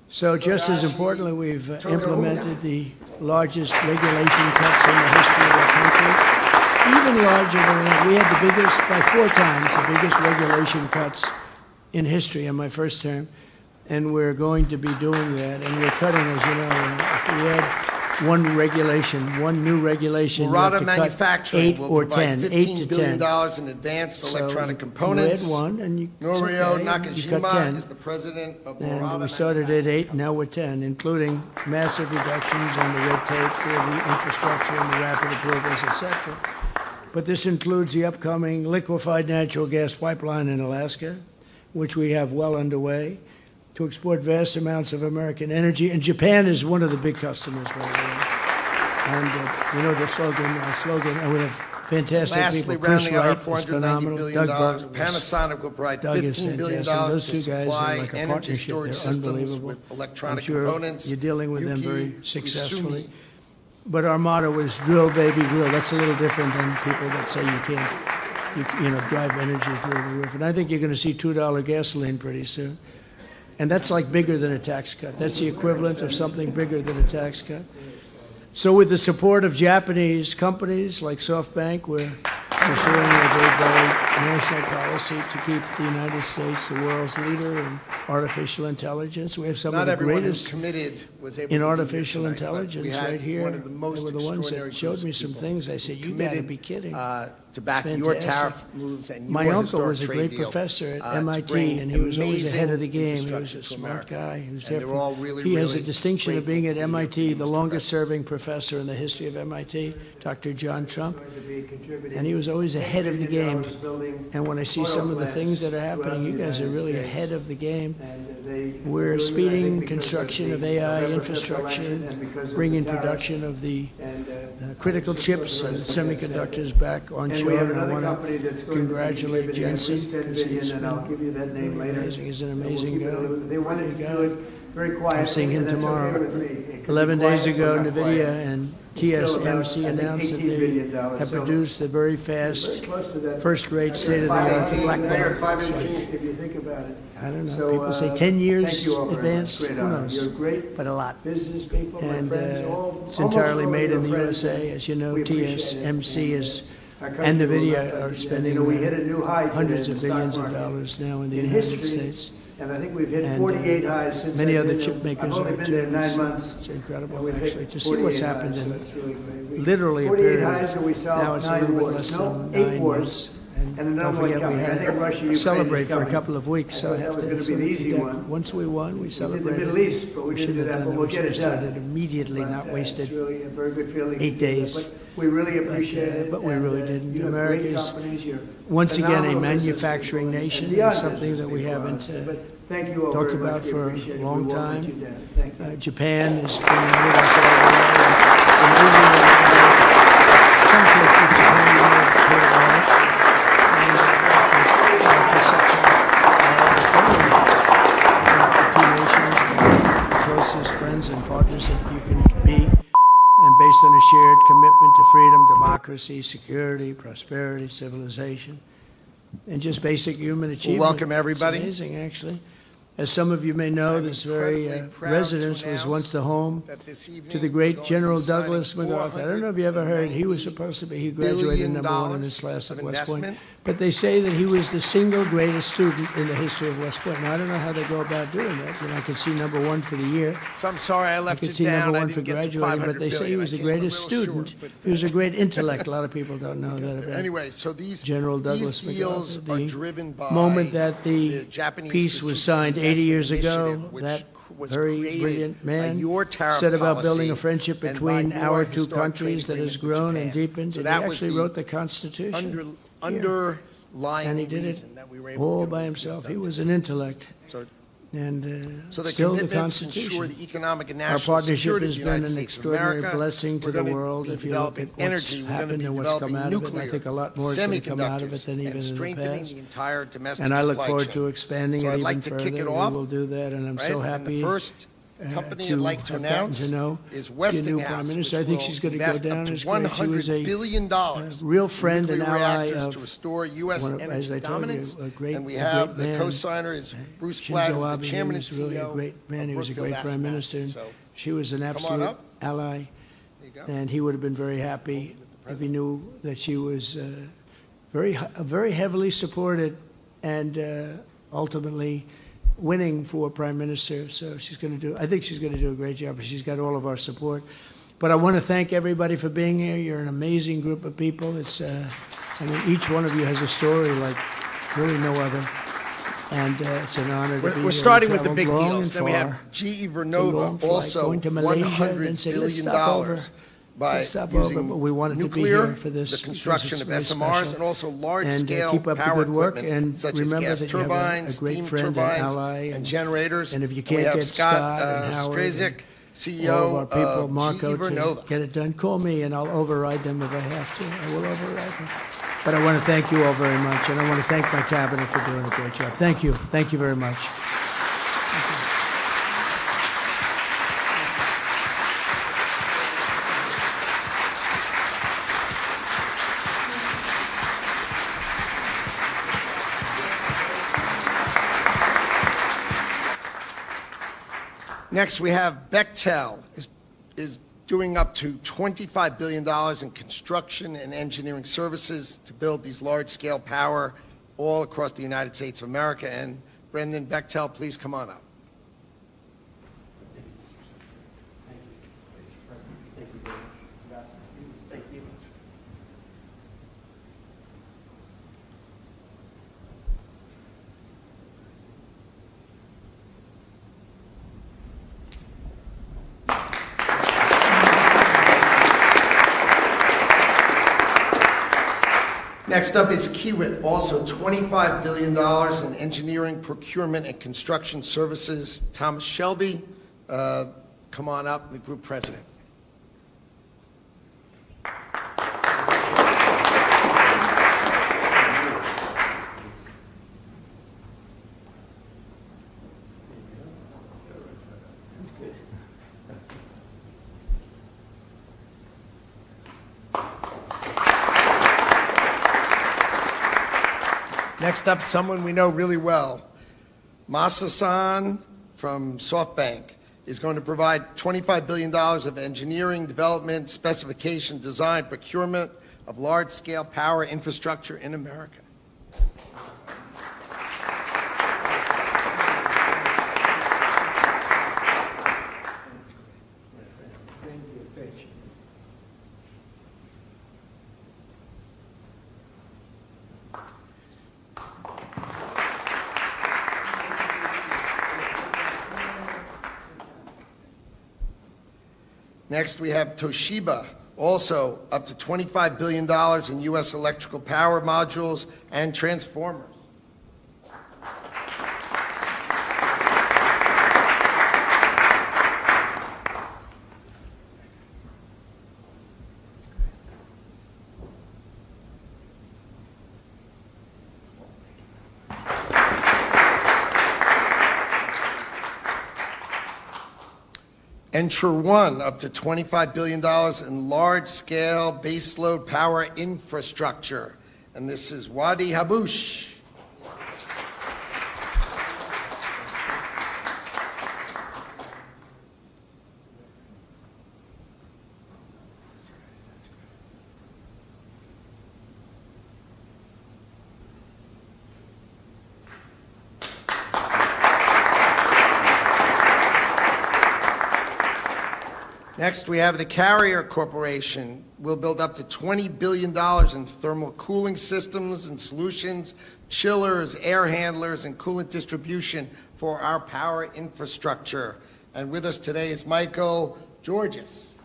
So just as importantly, we've implemented the largest regulation cuts in the history of our country. Even larger than we had the biggest, by 4 times, the biggest regulation cuts in history in my first term. And we're going to be doing that. And we're cutting, as you know, if we had one new regulation, you have Murata to cut Manufacturing 8 will or provide 10, 8 to $15 billion 10. in advanced So electronic components. You had one, and you, it's Norio okay, you cut Nakajima 10. is the president of And Murata we started at 8, now we're 10, including massive reductions on the red tape for the infrastructure and the rapid approvals, et cetera. But this includes the upcoming liquefied natural gas pipeline in Alaska, which we have well underway, to export vast amounts of American energy. And Japan is one of the big customers, by the way. And you know the slogan, and we have fantastic Lastly, people. Chris rounding out our Wright is $490 phenomenal. billion, Doug Burke was- Panasonic will provide Doug is $15 billion to fantastic. Those two guys are supply like a energy partnership. storage They're systems unbelievable. with electronic I'm sure components. you're dealing with them Yuki very successfully. Kusumi. But our motto is drill, baby, drill. That's a little different than people that say you can't, drive energy through the roof. And I think you're going to see $2 gasoline pretty soon. And that's like bigger than a tax cut. That's the equivalent of something bigger than a tax cut. So with the support of Japanese companies like SoftBank, we're pursuing a very national policy to keep the United States the world's leader in artificial intelligence. We have some Not of the everyone who greatest committed was able in to be here artificial tonight, but we intelligence had right here. one of the most They were the ones extraordinary that showed me groups of some people things. I said, you got to committed, be kidding. to back It's your fantastic. tariff moves and your My uncle historic was a trade great deal, professor at to MIT, bring and he was always amazing ahead of the game. He was infrastructure a to smart America. guy. He was And they're different. all really, He has a really distinction of grateful being to at be here MIT, for the Mr. longest-serving professor in the history of MIT, Dr. John Trump. Going to be contributing And he was always ahead of the game. building And when I see oil some of the plants things that are throughout happening, you the guys are United really States. ahead of the game. And they- We're I think speeding because construction of the AI November 5th infrastructure, election and because of bringing the tariffs production of the and, critical just chips for the and rest of the semiconductors back on And shore. we have And I another want company to that's going to be congratulate contributing at Jensen, least 10 because billion, he's and I'll been give you that name really later. amazing. He's an And we'll amazing keep it a guy. little- They wanted to Very do it good. very quietly. I'm seeing him and that's okay tomorrow. with me. It can be 11 days quiet, ago, but not NVIDIA quiet. and Still about, TSMC I think, announced that $18 they billion. have So produced a very very fast, close to that. first-rate, state-of-the-art 518, black Mayor, belt. 518. If you think about it. I don't know. So, People say 10 thank years you all very much. advance. Great Who honor. knows? You're great But a lot. business people, my And friends, it's almost entirely all made your in the friends, USA. and As you know, we appreciate it. TSMC is, Our and country will NVIDIA not are let you down. spending You know, we hit a new high today hundreds in of the stock billions of market. dollars now in the In United history, States. And I think we've hit And 48 highs since many I've other been chip there. makers I've only are been too. there 9 months. It's incredible, and we've hit actually, to see what's 48 happened highs, so in it's really great. literally a 48 period highs of, and we solved now it's a 9 little bit wars. less No, than 8 9 wars. months. And And another don't one forget, we coming. I think Russia, had Ukraine celebrate is for a coming. couple of weeks, so I That have was to. gonna be the easy one. Once we won, we We did the celebrated. Middle East, but we should didn't do have that, done but that. we'll We get should it have done. started immediately, But, not wasted. It's really a very good feeling. 8 to do that. days. But we really appreciate it. but we and, really didn't. You have great America's, companies. You're once again, a phenomenal business manufacturing people, and nation, beyond something business that we people, haven't honestly. But thank you all talked very much. about We for a appreciate it. long We won't let time. you down. Thank you. Japan has been with us all along. It's amazing the conflict with Japan we have put on it. And after such a the two nations, the closest friends and partners that you can be, and based on a shared commitment to freedom, democracy, security, prosperity, civilization, and just basic human achievement. welcome everybody. It's amazing, actually. As some of you may know, I'm this very incredibly proud residence to was once the home that this evening to the we're great going to General be signing Douglas MacArthur. I don't know if you ever heard, he was supposed to be, he graduated $400 number one in his class at of West Point. investment. But they say that he was the single greatest student in the history of West Point. Now, I don't know how they go about doing that. You know, I could see number one for the year. So I'm sorry I I left could you see down. number I one for didn't get to graduating, 500 but they say he billion. was the I came a greatest little student. short, but, He was a great intellect. A lot of people don't know that about Anyway, so these General Douglas deals MacArthur. are The driven by moment that the Japanese peace was Strategic signed 80 years Investment ago, Initiative, which that was very created brilliant by man your tariff set about building a policy friendship and between by your our two historic countries trade that has agreement with grown and Japan. deepened. So And that he was actually the wrote the Constitution. underlying And he did it reason that we were able to all get by these deals himself. done He was today. an intellect. So And So the still the commitments ensure Constitution. the economic and Our national partnership security of has the been United an States of extraordinary America. blessing to We're the gonna world. be If you look developing at what's energy, we're gonna happened be and what's come developing out of it, I nuclear, think a lot more is going to come out of it than even and in the strengthening past. the entire domestic And I look supply forward chain. to expanding So it I'd even like to further. kick it We off, will do that, and I'm right? so And happy the first company to I'd like to have gotten announce to know is the new Westinghouse, Prime which Minister. I think will she's going to go invest down up to as great. She was $100 a billion real friend and nuclear ally reactors of to restore U.S. one of, as energy I told you, dominance. a great, And we a have great the man. co-signer is Bruce Flatt, Shinzo who's Abe, the he chairman and was really a CEO great man. of He was a Brookfield great Asset prime minister. Management. And So she was an on absolute up. ally, there you go. and he would have been very happy if he knew that she was very heavily supported and ultimately winning for prime minister. So she's going to do. I think she's going to do a great job. She's got all of our support. But I want to thank everybody for being here. You're an amazing group of people. It's, I mean, each one of you has a story like really no other. And it's an honor to be here. We're starting with the Traveled big long deals. and Then we far. have GE long Vernova, flight, also going to Malaysia, and then $100 say, "Let's billion stop over. by Let's stop over," using but we wanted to be nuclear, here for this the because construction it's of very SMRs, special. and also And large-scale keep up the power good work, equipment, and such as remember gas that you have turbines, a great steam friend and turbines, ally, and generators. and if you we can't have get Scott Scott and Howard Strazik, all CEO of our people, of Marco, GE to Vernova. get it done, call me and I'll override them if I have to. I will override them. But I want to thank you all very much, and I want to thank my cabinet for doing a great job. Thank you. Thank you very much. Next, we have Bechtel is doing up to $25 billion in construction and engineering services to build these large-scale power all across the United States of America. And Brendan Bechtel, please come on up. Next up is Kiewit, also $25 billion in engineering, procurement, and construction services. Thomas Shelby, come on up, the group president. Next up, someone we know really well. Masa-san from SoftBank is going to provide $25 billion of engineering, development, specification, design, procurement of large-scale power infrastructure in America. Next, we have Toshiba, also up to $25 billion in U.S. electrical power modules and transformers. One, up to $25 billion in large-scale baseload power infrastructure. And this is Wadi Haboush. Next, we have the Carrier Corporation. We'll build up to $20 billion in thermal cooling systems and solutions, chillers, air handlers, and coolant distribution for our power infrastructure. And with us today is Michael Georges.